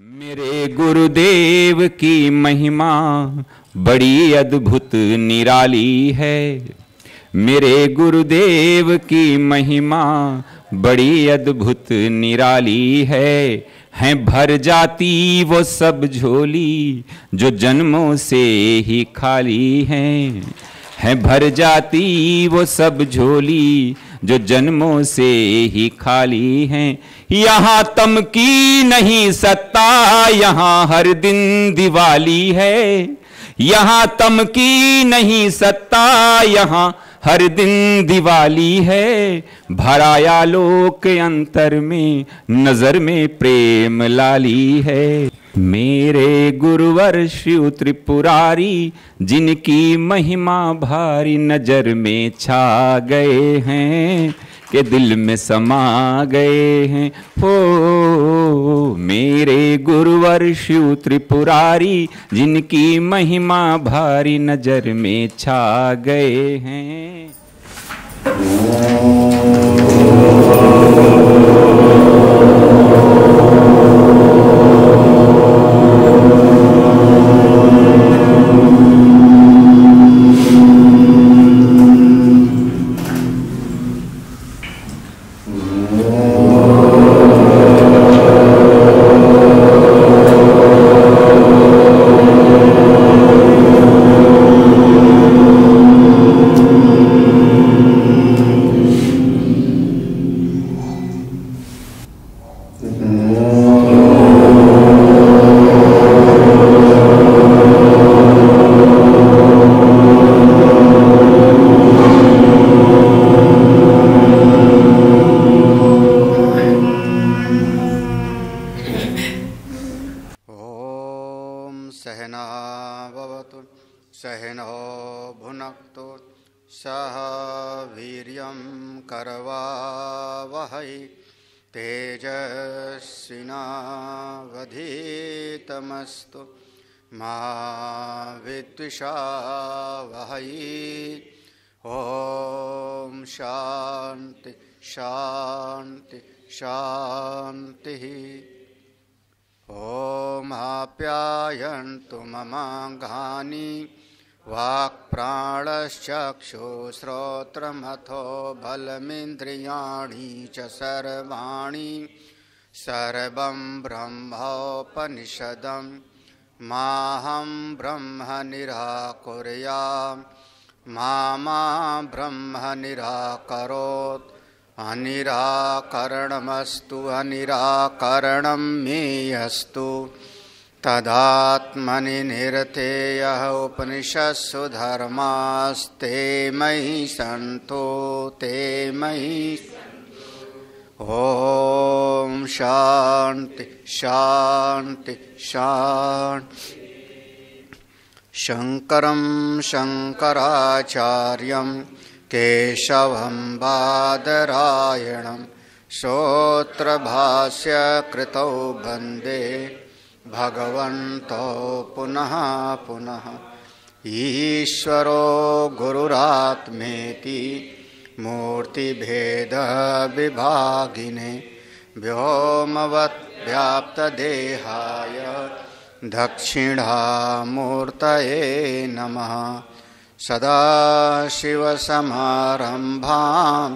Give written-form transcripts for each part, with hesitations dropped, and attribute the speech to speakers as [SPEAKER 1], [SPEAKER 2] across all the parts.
[SPEAKER 1] मेरे गुरुदेव की महिमा बड़ी अद्भुत निराली है। मेरे गुरुदेव की महिमा बड़ी अद्भुत निराली है भर जाती वो सब झोली जो जन्मों से ही खाली है भर जाती वो सब झोली जो जन्मों से ही खाली हैं। यहाँ तम की नहीं सत्ता, यहाँ हर दिन दिवाली है। यहाँ तम की नहीं सत्ता, यहाँ हर दिन दिवाली है। भराया लोक अंतर में, नजर में प्रेम लाली है। मेरे गुरुवर शिव त्रिपुरारी, जिनकी महिमा भारी नजर में छा गए हैं के दिल में समा गए हैं। हो मेरे गुरुवर शिव त्रिपुरारी, जिनकी महिमा भारी नजर में छा गए हैं।
[SPEAKER 2] तेजस्विनावधीतमस्तु मा विद्विषावहै। ओम शांति शांति शांति। ओम आप्यायन्तु ममाङ्गानि वाक्प्राणश्चक्षुश्रोत्रमथो बलमिन्द्रियाणि च सर्वाणि। सर्वं ब्रह्मोपनिषदं माहं ब्रह्म निराकुर्याम् मा ब्रह्म निराकरोत्। अनिराकरणमस्तु अनिराकरणं मे अस्तु। तदात्मनि निरतेयः उपनिषत्सु धर्मास्ते मयि सन्तो ते मयि। ओम शांति शांति शांति। शंकरं शंकराचार्यं केशवं बादरायणं सूत्रभाष्य कृतौ वन्दे भगवन्तो पुनः पुनः। ईश्वरो गुरुरात्मेति मूर्तिभेद विभागिने व्योमवद्व्याप्तदेहाय दक्षिणामूर्तये नमः। सदाशिवसमारम्भां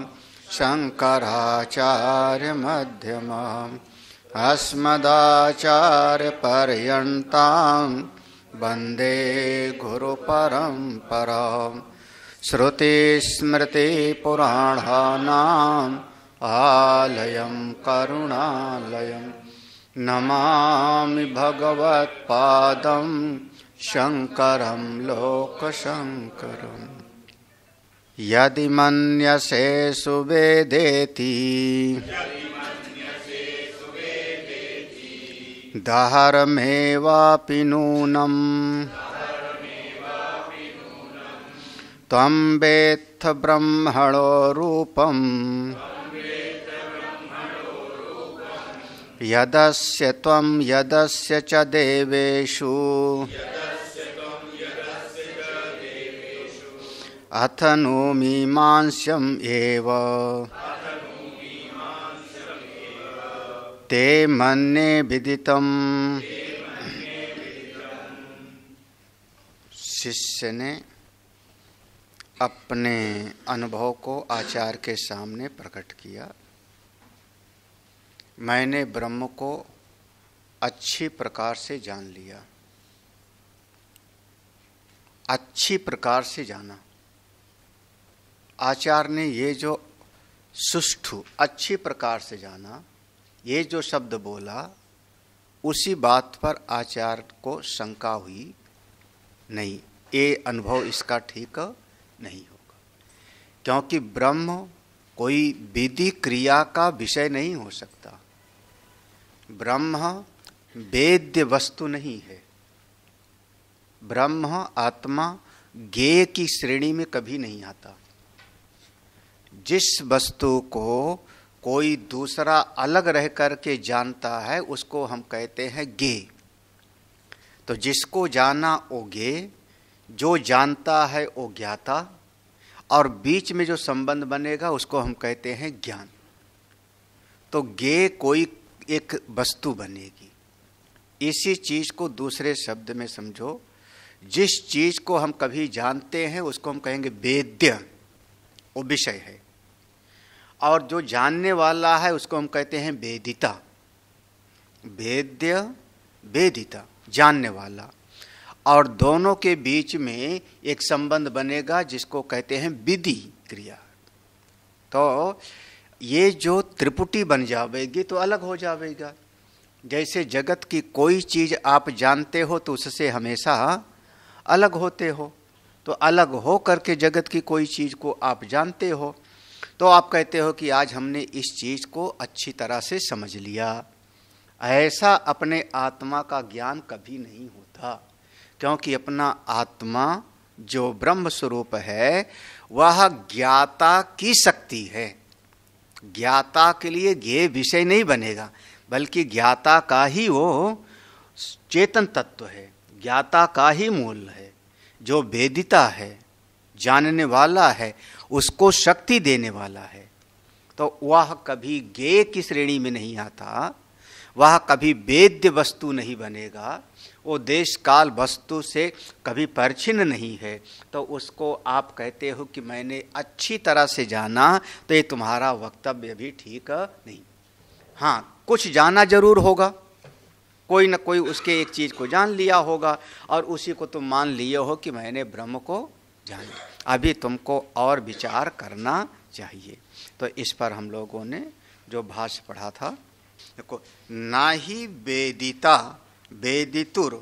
[SPEAKER 2] शङ्कराचार्यमध्यमाम् अस्मदाचार्यपर्यन्तां वन्दे गुरुपरम्पराम्। श्रुतिस्मृतिपुराणानाम् आलयं करुणालयं नमामि भगवत्पादं शङ्करं लोकशङ्करम्। यदि मन्यसे सुवेदेति दहरमेवापि नूनम् त्वं वेत्थ ब्रह्मणो रूपम् यदस्य त्वं यदस्य च देवेषु अथ नो मीमांस्यम् एव ते मन्ये विदितम्। शिष्य ने अपने अनुभव को आचार्य के सामने प्रकट किया। मैंने ब्रह्म को अच्छी प्रकार से जान लिया, अच्छी प्रकार से जाना। आचार्य ने ये जो सुष्ठु अच्छी प्रकार से जाना, ये जो शब्द बोला, उसी बात पर आचार्य को शंका हुई, नहीं, ये अनुभव इसका ठीक नहीं होगा, क्योंकि ब्रह्म कोई विधि क्रिया का विषय नहीं हो सकता। ब्रह्म वेद्य वस्तु नहीं है। ब्रह्म आत्मा ज्ञेय की श्रेणी में कभी नहीं आता। जिस वस्तु को कोई दूसरा अलग रह करके जानता है उसको हम कहते हैं ज्ञेय। तो जिसको जाना वो ज्ञेय, जो जानता है वो ज्ञाता, और बीच में जो संबंध बनेगा उसको हम कहते हैं ज्ञान। तो ज्ञेय कोई एक वस्तु बनेगी। इसी चीज को दूसरे शब्द में समझो, जिस चीज को हम कभी जानते हैं उसको हम कहेंगे वेद्य, वो विषय है, और जो जानने वाला है उसको हम कहते हैं वेदिता। वेद्य, वेदिता, जानने वाला, और दोनों के बीच में एक संबंध बनेगा जिसको कहते हैं विधि क्रिया। तो ये जो त्रिपुटी बन जाएगी तो अलग हो जाएगा। जैसे जगत की कोई चीज आप जानते हो तो उससे हमेशा अलग होते हो, तो अलग हो करके जगत की कोई चीज को आप जानते हो तो आप कहते हो कि आज हमने इस चीज को अच्छी तरह से समझ लिया। ऐसा अपने आत्मा का ज्ञान कभी नहीं होता, क्योंकि अपना आत्मा जो ब्रह्म स्वरूप है वह ज्ञाता की शक्ति है। ज्ञाता के लिए ज्ञेय विषय नहीं बनेगा, बल्कि ज्ञाता का ही वो चेतन तत्व है, ज्ञाता का ही मूल है। जो वेदिता है, जानने वाला है, उसको शक्ति देने वाला है, तो वह कभी ज्ञेय की श्रेणी में नहीं आता, वह कभी वेद्य वस्तु नहीं बनेगा, वो देश काल वस्तु से कभी परिचिन्न नहीं है। तो उसको आप कहते हो कि मैंने अच्छी तरह से जाना, तो ये तुम्हारा वक्तव्य भी ठीक नहीं। हाँ, कुछ जाना जरूर होगा, कोई न कोई उसके एक चीज को जान लिया होगा, और उसी को तुम मान लिए हो कि मैंने ब्रह्म को जान लिया। अभी तुमको और विचार करना चाहिए। तो इस पर हम लोगों ने जो भाष्य पढ़ा था, देखो, ना ही वेदिता वेदितुर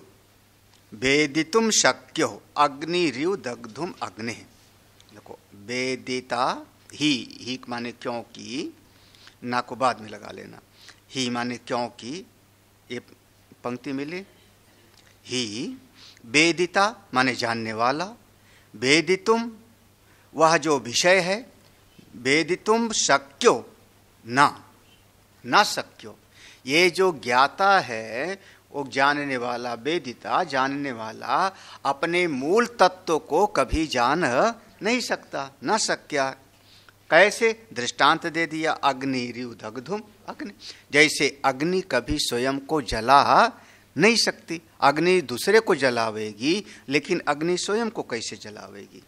[SPEAKER 2] वेदितुम शक्यो अग्निरिव दग्धुम अग्नि। देखो, वेदिता ही माने क्योंकि, ना को बाद में लगा लेना, ही माने क्योंकि, ये पंक्ति मिली, ही वेदिता माने जानने वाला, वेदितुम वह जो विषय है, वेदितुम शक्यो ना शक्यो, ये जो ज्ञाता है वो जानने वाला, वेदिता जानने वाला अपने मूल तत्व को कभी जान नहीं सकता, न सक्या। कैसे? दृष्टांत दे दिया, अग्निरिव दग्धुम अग्नि। जैसे अग्नि कभी स्वयं को जला नहीं सकती, अग्नि दूसरे को जलावेगी, लेकिन अग्नि स्वयं को कैसे जलावेगी?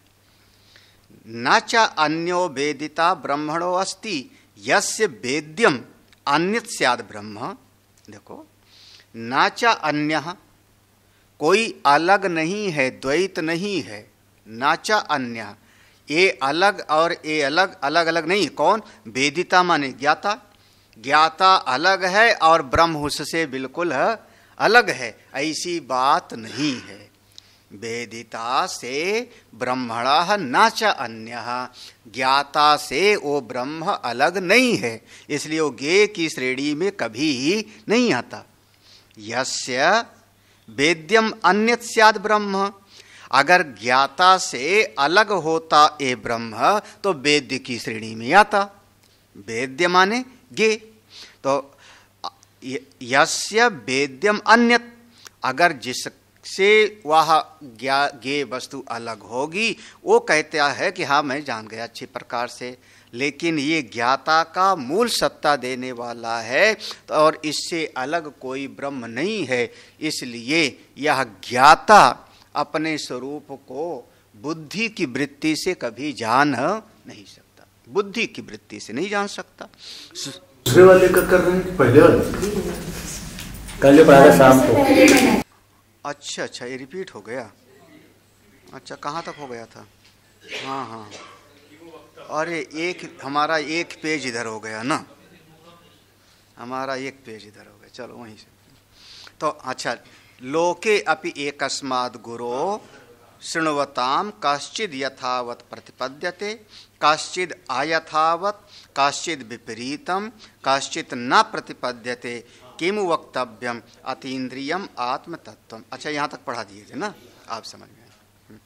[SPEAKER 2] न च अन्यो वेदिता ब्रह्मणो अस्ति यस्य वेद्यम अन्यत् स्याद् ब्रह्म। देखो, न च अन्य, कोई अलग नहीं है, द्वैत नहीं है। न च अन्य, ये अलग और ये अलग, अलग अलग नहीं। कौन? वेदिता माने ज्ञाता, ज्ञाता अलग है और ब्रह्म उससे बिल्कुल अलग है, ऐसी बात नहीं है। वेदिता से ब्रह्मणः न च अन्यः, ज्ञाता से वो ब्रह्म अलग नहीं है, इसलिए वो ज्ञेय की श्रेणी में कभी नहीं आता। यस्य वेद्यम अन्यत् स्याद् ब्रह्म, अगर ज्ञाता से अलग होता ये ब्रह्म तो वेद्य की श्रेणी में आता। वेद्य माने ज्ञेय, तो यस्य वेद्यम अन्यत्, अगर से वह ज्ञेय वस्तु अलग होगी, वो कहता है कि हाँ मैं जान गया अच्छी प्रकार से, लेकिन ये ज्ञाता का मूल सत्ता देने वाला है और इससे अलग कोई ब्रह्म नहीं है। इसलिए यह ज्ञाता अपने स्वरूप को बुद्धि की वृत्ति से कभी जान नहीं सकता, बुद्धि की वृत्ति से नहीं जान सकता।
[SPEAKER 3] दूसरे वाले का कर रहे हैं, पहले वाले कल जो पढ़ा था शाम को।
[SPEAKER 2] अच्छा, ये रिपीट हो गया। अच्छा, कहाँ तक हो गया था? हाँ, अरे हमारा एक पेज इधर हो गया ना, हमारा एक पेज इधर हो गया। चलो वहीं से तो अच्छा, लोके अपि एकस्माद् गुरो शृण्वताम कश्चिद यथावत प्रतिपद्यते कश्चिद अयथावत कश्चिद विपरीतम कश्चित न प्रतिपद्यते किमु वक्तव्यम अतीन्द्रियम आत्मतत्वम। अच्छा, यहाँ तक पढ़ा दिए थे ना, आप समझ गए।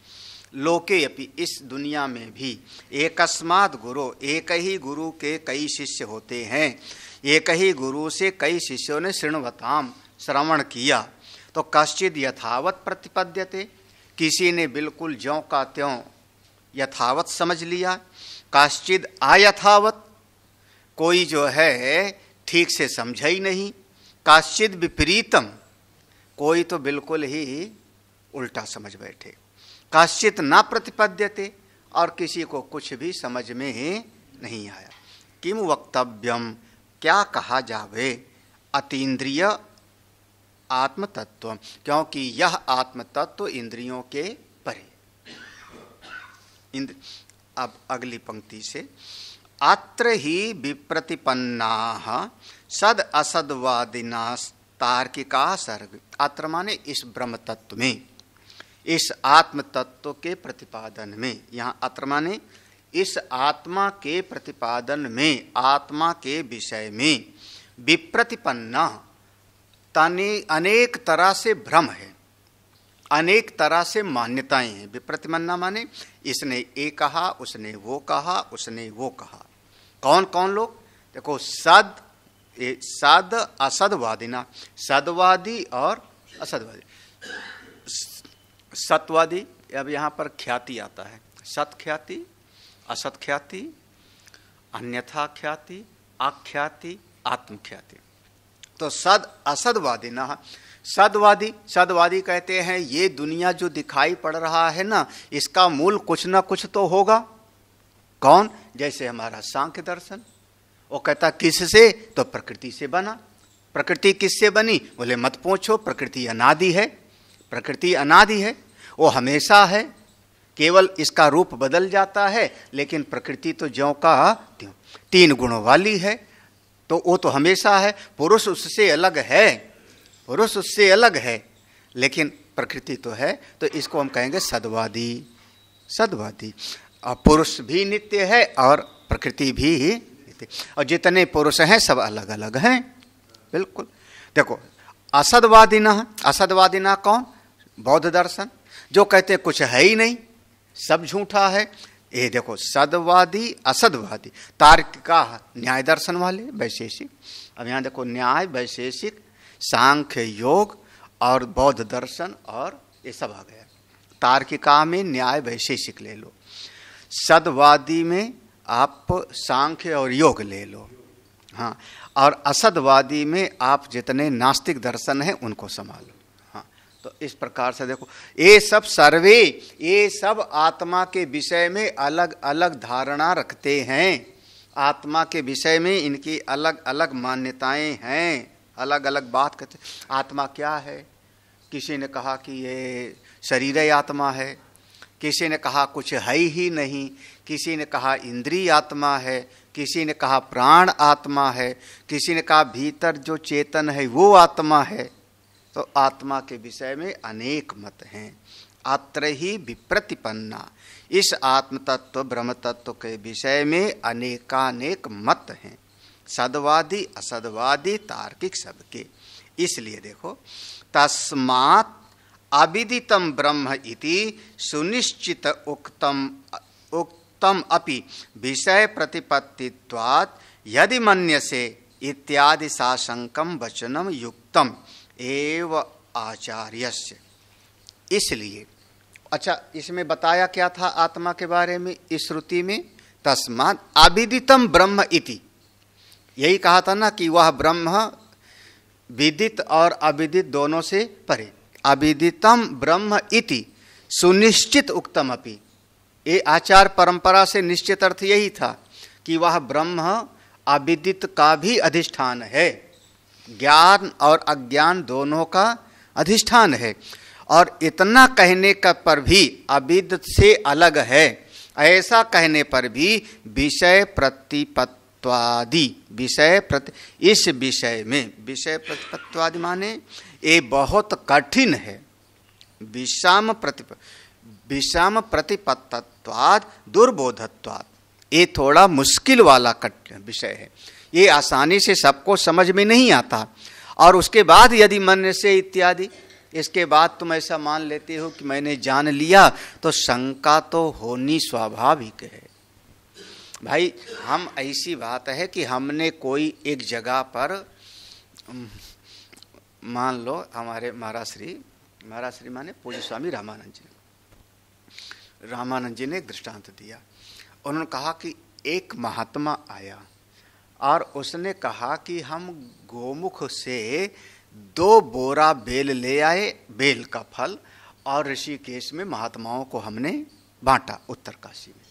[SPEAKER 2] लोके अपि, इस दुनिया में भी, एकस्माद् गुरु, एक ही गुरु के कई शिष्य होते हैं, एक ही गुरु से कई शिष्यों ने शृण्वताम श्रवण किया, तो कश्चिद यथावत प्रतिपद्यते, किसी ने बिल्कुल ज्यों का त्यों यथावत समझ लिया, कश्चिद अयथावत, कोई जो है ठीक से समझा ही नहीं, कश्चिद विपरीतम, कोई तो बिल्कुल ही उल्टा समझ बैठे, कश्चित न प्रतिपद्यते, और किसी को कुछ भी समझ में नहीं आया। किम वक्तव्यम, क्या कहा जावे, अतीन्द्रिय आत्मतत्व, क्योंकि यह आत्मतत्व इंद्रियों के परे। अब अगली पंक्ति से, अत्र ही विप्रतिपन्नाः सद असदवादिना तार्किका सर्ग। अत्र माने इस ब्रह्म तत्व में, इस आत्म तत्व के प्रतिपादन में, यहाँ अत्र माने इस आत्मा के प्रतिपादन में, आत्मा के विषय में विप्रतिपन्ना, ताने अनेक तरह से भ्रम है, अनेक तरह से मान्यताएं हैं। विप्रतिपन्ना माने इसने ये कहा, उसने वो कहा, उसने वो कहा। कौन कौन लोग? देखो, सद असदवादिना, सदवादी और असदवादी। सत्वादी, अब यहाँ पर ख्याति आता है, सत ख्याति, असत ख्याति, अन्यथा ख्याति, आख्याति, आत्मख्याति। तो सद असदवादी ना, सदवादी कहते हैं ये दुनिया जो दिखाई पड़ रहा है ना, इसका मूल कुछ ना कुछ तो होगा। कौन? जैसे हमारा सांख्य दर्शन, वो कहता किससे? तो प्रकृति से बना। प्रकृति किससे बनी? बोले मत पूछो, प्रकृति अनादि है, प्रकृति अनादि है, वो हमेशा है, केवल इसका रूप बदल जाता है, लेकिन प्रकृति तो ज्यों का त्यों, तीन गुणों वाली है, तो वो तो हमेशा है। पुरुष उससे अलग है, पुरुष उससे अलग है, लेकिन प्रकृति तो है, तो इसको हम कहेंगे सदवादी। सदवादी, और पुरुष भी नित्य है और प्रकृति भी नित्य, और जितने पुरुष हैं सब अलग अलग हैं, बिल्कुल। देखो, असदवादी ना कौन? बौद्ध दर्शन, जो कहते कुछ है ही नहीं, सब झूठा है। ये देखो, सदवादी असदवादी, तार्किका न्याय दर्शन वाले, वैशेषिक। अब यहाँ देखो, न्याय, वैशेषिक, सांख्य, योग और बौद्ध दर्शन, और ये सब आ गया। तार्किका में न्याय वैशेषिक ले लो, सदवादी में आप सांख्य और योग ले लो, हाँ, और असदवादी में आप जितने नास्तिक दर्शन हैं उनको संभालो। हाँ, तो इस प्रकार से देखो, ये सब सर्वे, ये सब आत्मा के विषय में अलग अलग धारणा रखते हैं, आत्मा के विषय में इनकी अलग अलग मान्यताएं हैं, अलग अलग बात कहते। आत्मा क्या है? किसी ने कहा कि ये शरीर आत्मा है, किसी ने कहा कुछ है ही नहीं, किसी ने कहा इंद्रिय आत्मा है, किसी ने कहा प्राण आत्मा है, किसी ने कहा भीतर जो चेतन है वो आत्मा है। तो आत्मा के विषय में अनेक मत हैं। अत्र ही विप्रतिपन्ना, इस आत्म तत्व ब्रह्म तत्व के विषय में अनेकानेक मत हैं, सदवादी असदवादी तार्किक सबके। इसलिए देखो, तस्मात् अविदितम ब्रह्म इति सुनिश्चित उक्तम अपि विषय प्रतिपत्तित्वात् यदि मन्यसे इत्यादि साशंकम वचनम युक्तम एव आचार्यस्य। इसलिए अच्छा, इसमें बताया क्या था आत्मा के बारे में इस श्रुति में? तस्मात् अविदितम ब्रह्म इति, यही कहा था ना कि वह ब्रह्म विदित और अविदित दोनों से परे। अविदितम ब्रह्म इति सुनिश्चित उक्तम अपि, ये आचार परंपरा से निश्चित अर्थ यही था कि वह ब्रह्म अविदित का भी अधिष्ठान है, ज्ञान और अज्ञान दोनों का अधिष्ठान है। और इतना कहने का पर भी अविदित से अलग है, ऐसा कहने पर भी विषय प्रतिपत्वादि, इस विषय में विषय प्रतिपत्वादि माने ये बहुत कठिन है। विषम प्रतिपत्तत्वाद दुर्बोधत्वाद, ये थोड़ा मुश्किल वाला विषय है, ये आसानी से सबको समझ में नहीं आता। और उसके बाद यदि मन से इत्यादि, इसके बाद तुम ऐसा मान लेते हो कि मैंने जान लिया, तो शंका तो होनी स्वाभाविक है। भाई हम ऐसी बात है कि हमने कोई एक जगह पर, मान लो हमारे महाराज श्री माने पूज्य स्वामी रामानंद जी ने एक दृष्टांत दिया। उन्होंने कहा कि एक महात्मा आया और उसने कहा कि हम गोमुख से 2 बोरा बेल ले आए, बेल का फल, और ऋषिकेश में महात्माओं को हमने बांटा उत्तरकाशी में।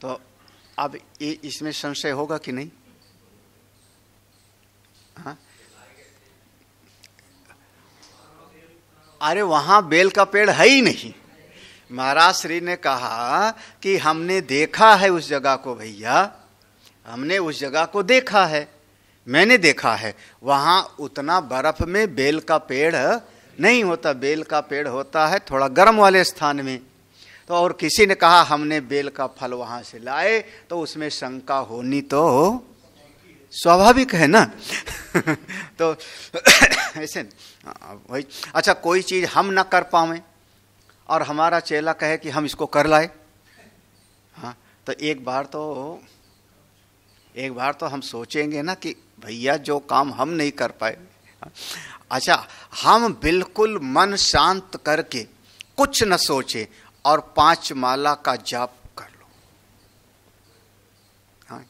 [SPEAKER 2] तो अब ये इसमें संशय होगा कि नहीं? हाँ, अरे वहां बेल का पेड़ है ही नहीं। महाराज श्री ने कहा कि हमने देखा है उस जगह को, भैया हमने उस जगह को देखा है, मैंने देखा है, वहां उतना बर्फ में बेल का पेड़ नहीं होता, बेल का पेड़ होता है थोड़ा गर्म वाले स्थान में। तो और किसी ने कहा हमने बेल का फल वहां से लाए, तो उसमें शंका होनी तो स्वाभाविक है ना। तो ऐसे वही, अच्छा कोई चीज हम ना कर पावे और हमारा चेला कहे कि हम इसको कर लाए, हाँ, तो एक बार तो हम सोचेंगे ना कि भैया जो काम हम नहीं कर पाए, अच्छा हम बिल्कुल मन शांत करके कुछ न सोचे और 5 माला का जाप कर लो। हाँ,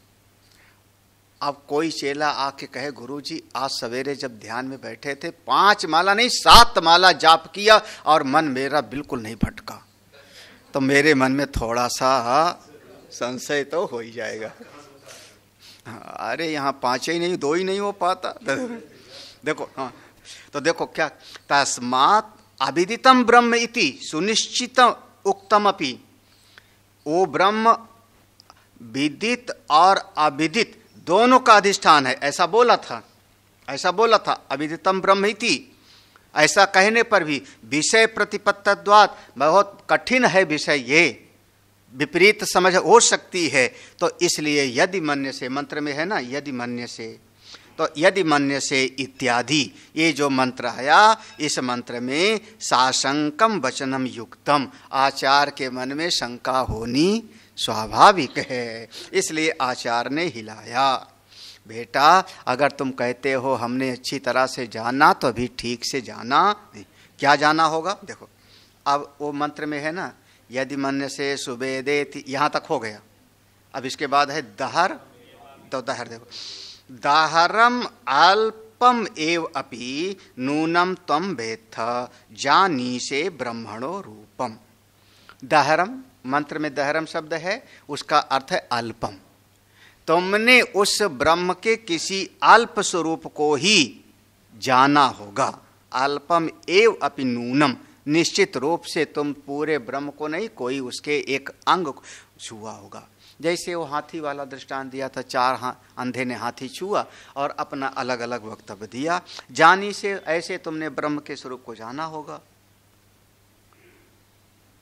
[SPEAKER 2] अब कोई चेला आके कहे गुरुजी आज सवेरे जब ध्यान में बैठे थे 5 माला नहीं 7 माला जाप किया और मन मेरा बिल्कुल नहीं भटका, तो मेरे मन में थोड़ा सा संशय तो हो ही जाएगा। अरे यहाँ 5 ही नहीं 2 ही नहीं हो पाता। देखो हाँ, तो देखो क्या, तस्मात् अविदितम ब्रह्म इति सुनिश्चित उक्तम अपि, वो ब्रह्म विदित और अविदित दोनों का अधिष्ठान है, ऐसा बोला था अविदितम ब्रह्म इति। ऐसा कहने पर भी विषय प्रतिपत्तद्वाद, बहुत कठिन है विषय, ये विपरीत समझ हो सकती है। तो इसलिए यदि मन्य से, मंत्र में है ना यदि मन्य से, तो यदि मन्य से इत्यादि ये जो मंत्र आया, इस मंत्र में साशंकम वचनम युक्तम, आचार के मन में शंका होनी स्वाभाविक है, इसलिए आचार्य ने हिलाया। बेटा अगर तुम कहते हो हमने अच्छी तरह से जाना, तो अभी ठीक से जाना नहीं। क्या जाना होगा? देखो अब वो मंत्र में है ना यदि मन्य से सुवेदेति, यहाँ तक हो गया। अब इसके बाद है दहर, तो दहर देखो, दाहरम अल्पम एव अपि नूनम त्वम वेत्थ जानीसे ब्रह्मणो रूपम। दहरम, मंत्र में दहरम शब्द है, उसका अर्थ है अल्पम। तुमने उस ब्रह्म के किसी अल्प स्वरूप को ही जाना होगा। अल्पम एव अपि नूनम, निश्चित रूप से तुम पूरे ब्रह्म को नहीं, कोई उसके एक अंग छुआ होगा। जैसे वो हाथी वाला दृष्टांत दिया था, 4 अंधे ने हाथी छुआ और अपना अलग अलग वक्तव्य दिया। जानी से ऐसे तुमने ब्रह्म के स्वरूप को जाना होगा।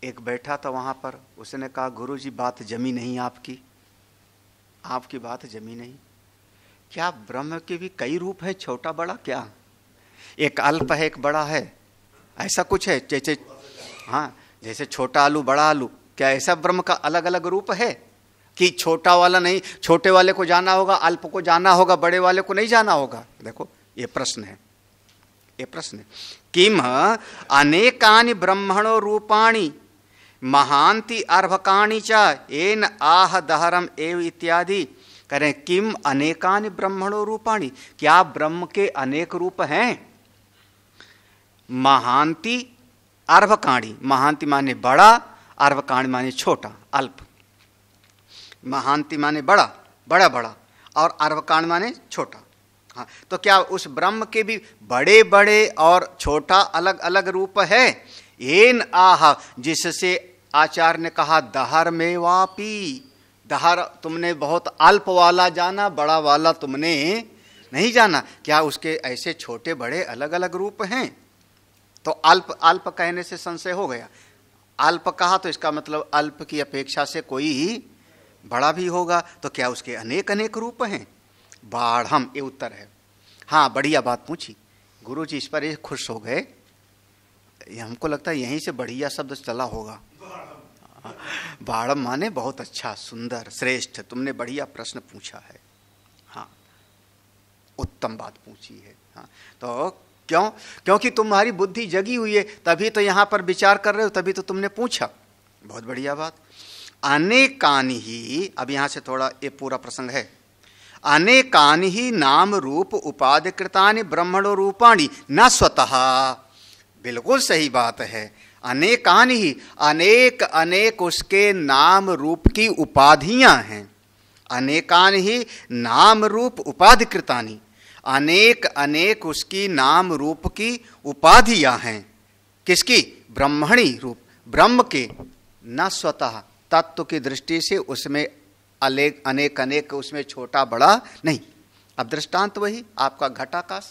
[SPEAKER 2] एक बैठा था वहां पर, उसने कहा गुरुजी बात जमी नहीं आपकी बात जमी नहीं। क्या ब्रह्म के भी कई रूप है, छोटा बड़ा? क्या एक अल्प है एक बड़ा है, ऐसा कुछ है? जैसे हाँ, जैसे छोटा आलू बड़ा आलू, क्या ऐसा ब्रह्म का अलग अलग रूप है कि छोटा वाला नहीं, छोटे वाले को जाना होगा, अल्प को जाना होगा, बड़े वाले को नहीं जाना होगा? देखो ये प्रश्न है। ये प्रश्न है। किम अनेकानि ब्रह्मणो रूपाणि महांति अर्भकाणि च येन आह दहरम एव इत्यादि। करें किम अनेकानि ब्रह्मणो रूपाणि, क्या ब्रह्म के अनेक रूप हैं? महांति अर्भकाणि, महांति माने बड़ा, अर्भकाणि माने छोटा अल्प। महांति माने बड़ा, बड़ा बड़ा, और अर्भकाणि माने छोटा। हाँ, तो क्या उस ब्रह्म के भी बड़े बड़े और छोटा अलग अलग रूप है? येन आह, जिससे आचार्य ने कहा दहर में वापी, दहर तुमने बहुत अल्प वाला जाना, बड़ा वाला तुमने नहीं जाना। क्या उसके ऐसे छोटे बड़े अलग अलग रूप हैं? तो अल्प अल्प कहने से संशय हो गया। अल्प कहा तो इसका मतलब अल्प की अपेक्षा से कोई बड़ा भी होगा। तो क्या उसके अनेक अनेक रूप हैं? बाढ़म, ये उत्तर है। हाँ, बढ़िया बात पूछी गुरु जी, इस पर ये खुश हो गए। हमको लगता है यहीं से बढ़िया शब्द चला होगा। बाढ़म माने बहुत अच्छा, सुंदर, श्रेष्ठ। तुमने बढ़िया प्रश्न पूछा है। हाँ, उत्तम बात पूछी है। हाँ, तो क्यों? क्योंकि तुम्हारी बुद्धि जगी हुई है, तभी तो यहां पर विचार कर रहे हो, तभी तो तुमने पूछा। बहुत बढ़िया बात। अनेकानि ही, अब यहां से थोड़ा ये पूरा प्रसंग है। अनेकानि ही नाम रूप उपाधिकृतानि ब्रह्मणो रूपाणि न स्वतः। बिल्कुल सही बात है। अनेकानि ही, अनेक अनेक उसके नाम रूप की उपाधियां हैं। अनेकानि ही नाम रूप उपाधिकृतानि, अनेक अनेक उसकी नाम रूप की उपाधियां हैं। किसकी? ब्रह्मणी रूप, ब्रह्म के। न स्वतः, तत्व की दृष्टि से उसमें अनेक अनेक, उसमें छोटा बड़ा नहीं। अब दृष्टांत वही आपका घटाकाश।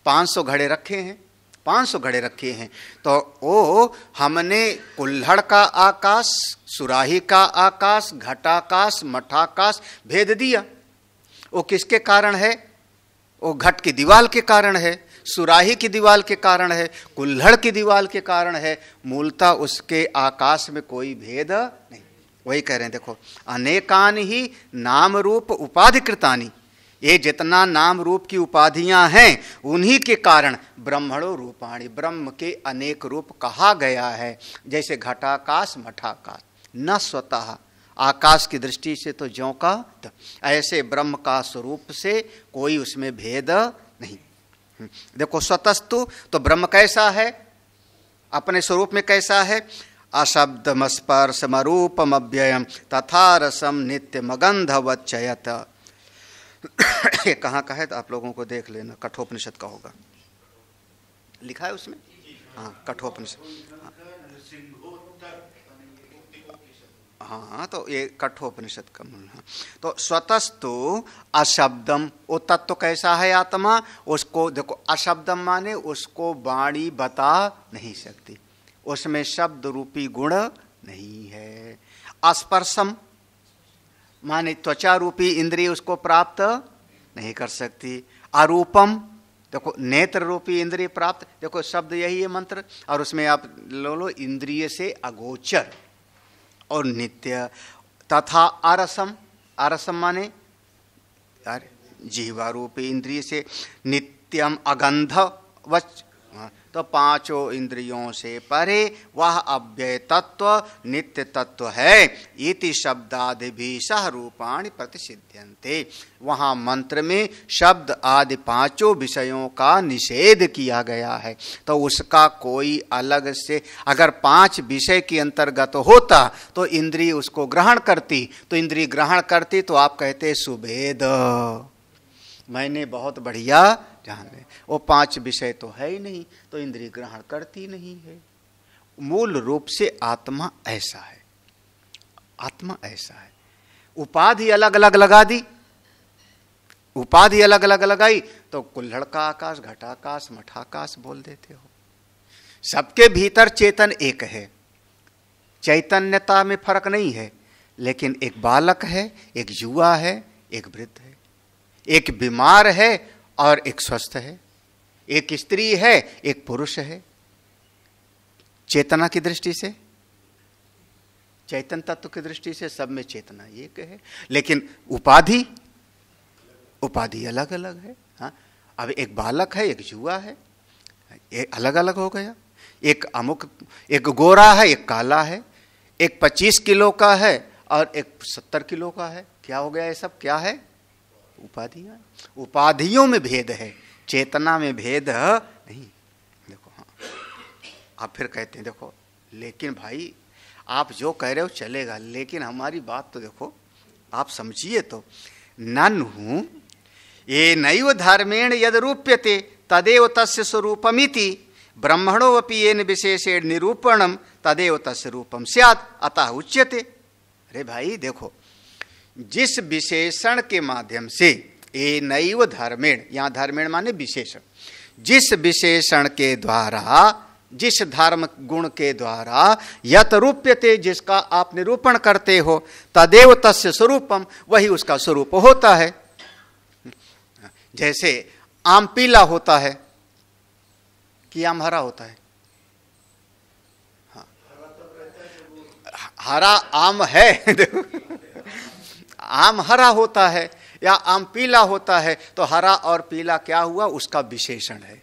[SPEAKER 2] 500 घड़े रखे हैं, 500 घड़े रखे हैं, तो वो हमने कुल्हड़ का आकाश, सुराही का आकाश, घटाकाश, मठाकाश भेद दिया। वो किसके कारण है? वो घट की दीवाल के कारण है, सुराही की दीवाल के कारण है, कुल्हड़ की दीवाल के कारण है। मूलतः उसके आकाश में कोई भेद नहीं। वही कह रहे हैं, देखो, अनेकान ही नाम रूप उपाधिकृतानि, ये जितना नाम रूप की उपाधियां हैं उन्हीं के कारण ब्रह्मणो रूपाणि, ब्रह्म के अनेक रूप कहा गया है। जैसे घटाकाश, मठाकाश। न स्वतः, आकाश की दृष्टि से तो ज्यों का ऐसे ब्रह्म का स्वरूप से कोई उसमें भेद नहीं। देखो, स्वतस्तु तो ब्रह्म कैसा है? अपने स्वरूप में कैसा है? अशब्दम स्पर्शम रूपम अव्ययम तथा रसम नित्य मगंधवच्चयत। ये कहाँ का है? तो आप लोगों को देख लेना, कठोपनिषद का होगा, लिखा है उसमें। हाँ, कठोपनिषद। हाँ, तो ये कठोपनिषद का मूल है। तो स्वतस्तु अशब्दम, वो तत्व कैसा है आत्मा? उसको देखो, अशब्दम माने उसको वाणी बता नहीं सकती, उसमें शब्द रूपी गुण नहीं है। अस्पर्शम माने त्वचा रूपी इंद्रिय उसको प्राप्त नहीं कर सकती। अरूपम, देखो, नेत्र रूपी इंद्रिय प्राप्त, देखो शब्द यही है मंत्र, और उसमें आप लो इंद्रिय से अगोचर और नित्य। तथा अरसम, अरसम माने जीवा रूपी इंद्रिय से नित्यम अगंध वच, तो पांचों इंद्रियों से परे वह अव्यय तत्व नित्य तत्व है। इति शब्दादि भी सह रूपाणि प्रतिसिद्ध्यन्ते। वहां मंत्र में शब्द आदि पांचों विषयों का निषेध किया गया है। तो उसका कोई अलग से, अगर 5 विषय के अंतर्गत होता तो इंद्रिय उसको ग्रहण करती, तो इंद्रिय ग्रहण करती तो आप कहते सुभेद, मैंने बहुत बढ़िया जान ले। वो 5 विषय तो है ही नहीं, तो इंद्रिय ग्रहण करती नहीं है। मूल रूप से आत्मा ऐसा है, आत्मा ऐसा है। उपाधि अलग अलग लगा दी, उपाधि अलग अलग लगाई तो कुल्हड़ का आकाश, घटाकाश, मठाकाश बोल देते हो। सबके भीतर चेतन एक है, चैतन्यता में फर्क नहीं है, लेकिन एक बालक है, एक युवा है, एक वृद्ध है, एक बीमार है और एक स्वस्थ है, एक स्त्री है, एक पुरुष है। चेतना की दृष्टि से, चैतन तत्व की दृष्टि से सब में चेतना एक है, लेकिन उपाधि, उपाधि अलग अलग है। हाँ, अब एक बालक है, एक युवा है, ये अलग अलग हो गया। एक अमुक, एक गोरा है, एक काला है, एक 25 किलो का है और एक 70 किलो का है। क्या हो गया? ये सब क्या है? उपाधियां। उपाधियों में भेद है, चेतना में भेद नहीं। देखो, हाँ, आप फिर कहते हैं देखो, लेकिन भाई आप जो कह रहे हो चलेगा, लेकिन हमारी बात तो देखो, आप समझिए तो। नन्हु ये नैव धर्मेण यद रूप्यते तदेव तस्य स्वरूपमिति ब्रह्मणो अपि येन विशेषेण निरूपणम तदेव तस्य रूपम स्यात् अतः उच्यते। अरे भाई देखो, जिस विशेषण के माध्यम से ये नैव धर्मेण, यहाँ धर्मेण माने विशेषण, जिस विशेषण के द्वारा, जिस धर्म गुण के द्वारा यत रूप्यते, जिसका आप निरूपण करते हो, तदेव तस्य स्वरूपम, वही उसका स्वरूप होता है। जैसे आम पीला होता है कि आम हरा होता है? हाँ, हरा आम है आम हरा होता है या आम पीला होता है, तो हरा और पीला क्या हुआ? उसका विशेषण है।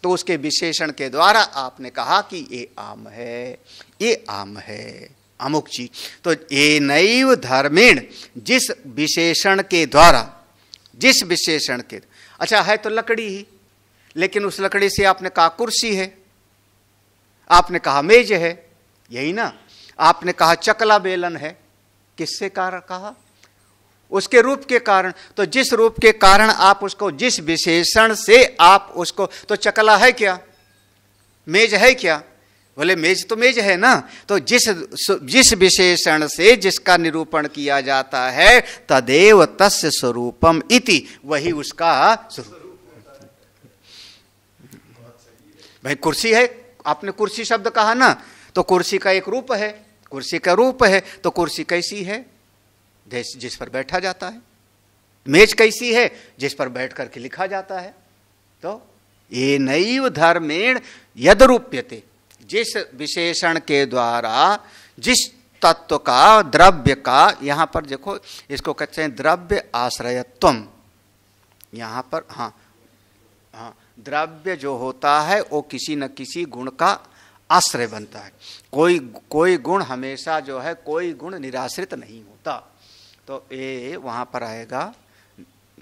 [SPEAKER 2] तो उसके विशेषण के द्वारा आपने कहा कि ये आम है, ये आम है, अमुक चीज। तो ये नैव धर्मेण, जिस विशेषण के द्वारा, जिस विशेषण के, अच्छा है तो लकड़ी ही, लेकिन उस लकड़ी से आपने कहा कुर्सी है, आपने कहा मेज है, यही ना? आपने कहा चकला बेलन है, किससे कारण कहा? उसके रूप के कारण। तो जिस रूप के कारण आप उसको, जिस विशेषण से आप उसको, तो चकला है क्या? मेज है क्या? बोले मेज तो मेज है ना। तो जिस विशेषण से जिसका निरूपण किया जाता है, तदेव तस्य स्वरूपम इति, वही उसका स्वरूप। भाई कुर्सी है, आपने कुर्सी शब्द कहा ना, तो कुर्सी का एक रूप है, कुर्सी का रूप है। तो कुर्सी कैसी है? जिस पर बैठा जाता है। मेज कैसी है? जिस पर बैठ करके लिखा जाता है। तो ये नैव धर्मेण यद रूप्यते, जिस विशेषण के द्वारा, जिस तत्व का, द्रव्य का, यहां पर देखो इसको कहते हैं द्रव्य आश्रयत्वम। यहां पर हाँ, द्रव्य जो होता है वो किसी न किसी गुण का आश्रय बनता है। कोई गुण हमेशा जो है, कोई गुण निराश्रित नहीं होता। तो ये वहां पर आएगा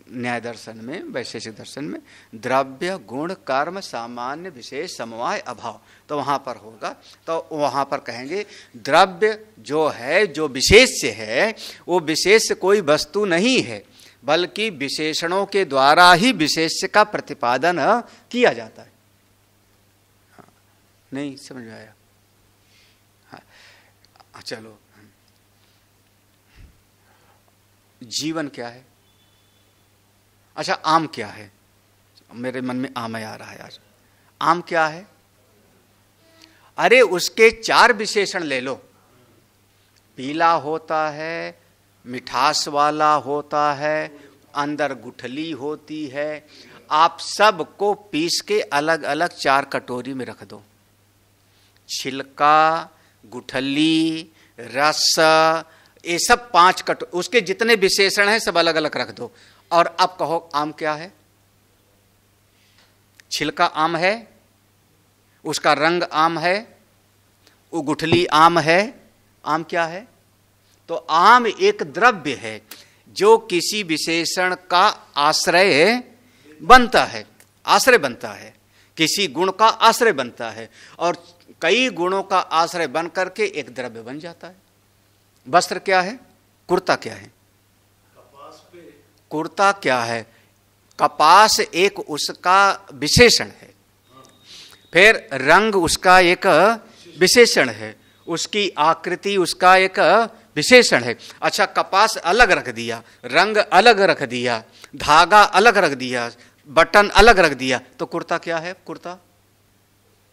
[SPEAKER 2] न्याय दर्शन में, वैशेषिक दर्शन में, द्रव्य गुण कर्म सामान्य विशेष समवाय अभाव। तो वहां पर होगा, तो वहां पर कहेंगे द्रव्य जो है, जो विशेष है, वो विशेष कोई वस्तु नहीं है, बल्कि विशेषणों के द्वारा ही विशेष का प्रतिपादन किया जाता है। हाँ, नहीं समझ में आया? हाँ, चलो, जीवन क्या है? अच्छा, आम क्या है? मेरे मन में आम आ रहा है आज। आम क्या है? अरे उसके 4 विशेषण ले लो। पीला होता है, मिठास वाला होता है, अंदर गुठली होती है। आप सबको पीस के अलग अलग 4 कटोरी में रख दो। छिलका, गुठली, रस, ये सब 5 कटोरी, उसके जितने विशेषण हैं सब अलग अलग रख दो। और अब कहो आम क्या है? छिलका आम है, उसका रंग आम है, वो गुठली आम है। आम क्या है? तो आम एक द्रव्य है जो किसी विशेषण का आश्रय बनता है, आश्रय बनता है, किसी गुण का आश्रय बनता है, और कई गुणों का आश्रय बन करके एक द्रव्य बन जाता है। वस्त्र क्या है? कुर्ता क्या है? कुर्ता क्या है? कपास एक उसका विशेषण है, फिर रंग उसका एक विशेषण है, उसकी आकृति उसका एक विशेषण है। अच्छा, कपास अलग रख दिया, रंग अलग रख दिया, धागा अलग रख दिया, बटन अलग रख दिया, तो कुर्ता क्या है? कुर्ता,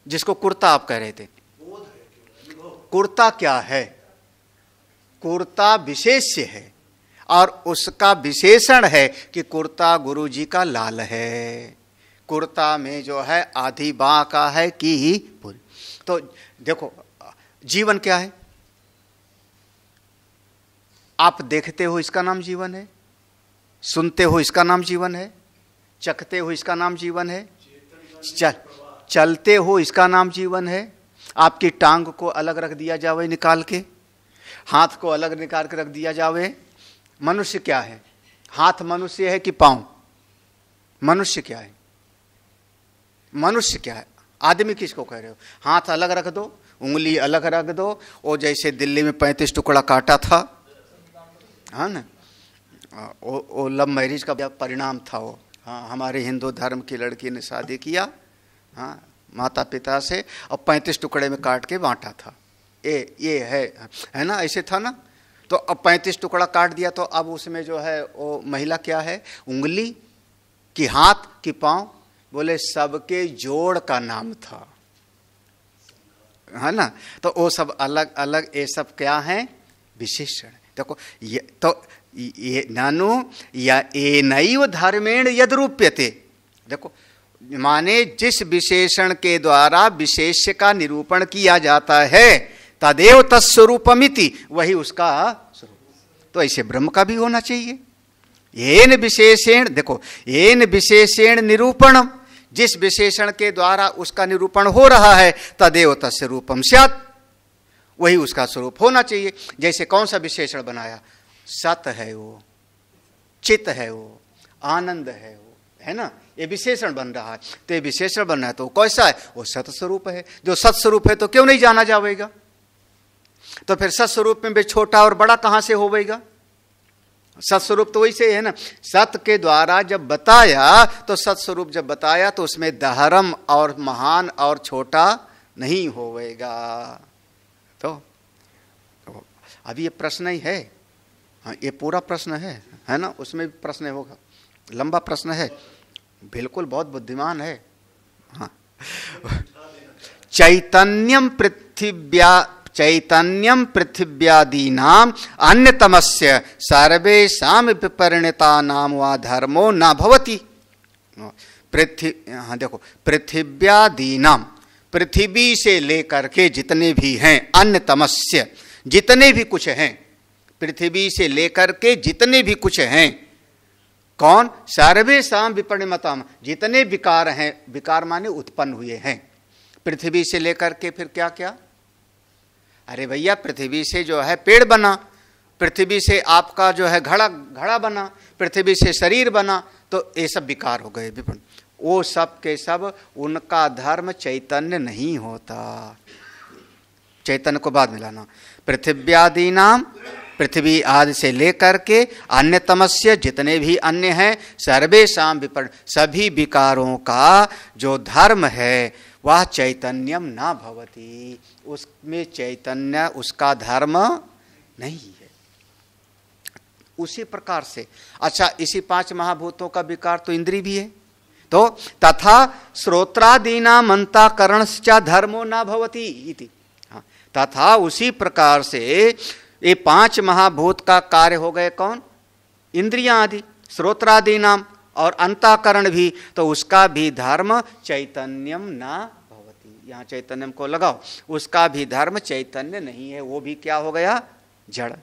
[SPEAKER 2] जिसको कुर्ता आप कह रहे थे, कुर्ता क्या है? कुर्ता विशेष्य है, और उसका विशेषण है कि कुर्ता गुरु जी का लाल है। कुर्ता में जो है आधी बाँ का है कि पूरी। तो देखो, जीवन क्या है? आप देखते हो, इसका नाम जीवन है। सुनते हो, इसका नाम जीवन है। चखते हो, इसका नाम जीवन है। चलते हो इसका नाम जीवन है। आपकी टांग को अलग रख दिया जावे निकाल के, हाथ को अलग निकाल के रख दिया जावे। मनुष्य क्या है? हाथ मनुष्य है कि पांव? मनुष्य क्या है? मनुष्य क्या है? आदमी किसको कह रहे हो? हाथ अलग रख दो, उंगली अलग रख दो। वो जैसे दिल्ली में 35 टुकड़ा काटा था, है ना, वो लव मैरिज का परिणाम था वो। हाँ, हमारे हिंदू धर्म की लड़की ने शादी किया, हाँ, माता पिता से, और 35 टुकड़े में काट के बांटा था। ये है ना, ऐसे था ना। तो अब 35 टुकड़ा काट दिया, तो अब उसमें जो है वो महिला क्या है? उंगली कि हाथ कि पांव? बोले सबके जोड़ का नाम था, है ना। तो वो सब अलग अलग, ये सब क्या है? विशेषण। देखो ये तो ये नानु या ए नैव धर्मेण यद रूप्यते। देखो माने जिस विशेषण के द्वारा विशेष्य का निरूपण किया जाता है, तदेव तत्स्वरूपमिति, वही उसका स्वरूप। तो ऐसे ब्रह्म का भी होना चाहिए। येन विशेषेण, देखो येन विशेषेण निरूपणम, जिस विशेषण के द्वारा उसका निरूपण हो रहा है, तदेव तस्य रूपम स्यात्, वही उसका स्वरूप होना चाहिए। जैसे कौन सा विशेषण बनाया? सत है वो, चित है वो, आनंद है वो, है ना, ये विशेषण बन रहा है। तो ये विशेषण बन रहा है तो कैसा है? वो सत्स्वरूप है। जो सत्स्वरूप है तो क्यों नहीं जाना जाएगा? तो फिर सत्स्वरूप में भी छोटा और बड़ा कहां से होगा? सत्स्वरूप तो वही से है ना। सत के द्वारा जब बताया, तो सत्स्वरूप जब बताया तो उसमें धर्म और महान और छोटा नहीं होगा। तो अभी ये प्रश्न ही है, हाँ, ये पूरा प्रश्न है ना, उसमें भी प्रश्न होगा, लंबा प्रश्न है, बिल्कुल बहुत बुद्धिमान है। हाँ, चैतन्यम पृथिव्यादीनाम अन्यतमस्य सर्वेषां विपरिणतानां वा धर्मो न भवति। हाँ देखो, पृथिव्यादीनाम, पृथ्वी से लेकर के जितने भी हैं, अन्यतमस्य, जितने भी कुछ हैं, पृथ्वी से लेकर के जितने भी कुछ हैं, कौन? सर्वेषां विपरिणताम, जितने विकार हैं, विकार माने उत्पन्न हुए हैं, पृथ्वी से लेकर के फिर क्या क्या? अरे भैया, पृथ्वी से जो है पेड़ बना, पृथ्वी से आपका जो है घड़ा बना, पृथ्वी से शरीर बना, तो ये सब विकार हो गए विपन्न। वो सब के सब उनका धर्म चैतन्य नहीं होता। चैतन्य को बाद में लाना। पृथिव्यादि नाम, पृथ्वी आदि से लेकर के अन्यतमस्य, जितने भी अन्य हैं, सर्वेषां विपर्ण, सभी विकारों का जो धर्म है वह चैतन्यम ना भवति, उसमें चैतन्य उसका धर्म नहीं है। उसी प्रकार से, अच्छा, इसी 5 महाभूतों का विकार तो इंद्रिय भी है। तो तथा श्रोत्रादीनाम अंतःकरणश्च धर्मो न भवति इति। हाँ, तथा उसी प्रकार से ये 5 महाभूत का कार्य हो गए कौन? इंद्रियां आदि, श्रोत्रादि नाम और अंतःकरण भी, तो उसका भी धर्म चैतन्यम ना भवति। यहाँ चैतन्यम को लगाओ, उसका भी धर्म चैतन्य नहीं है, वो भी क्या हो गया? जड़,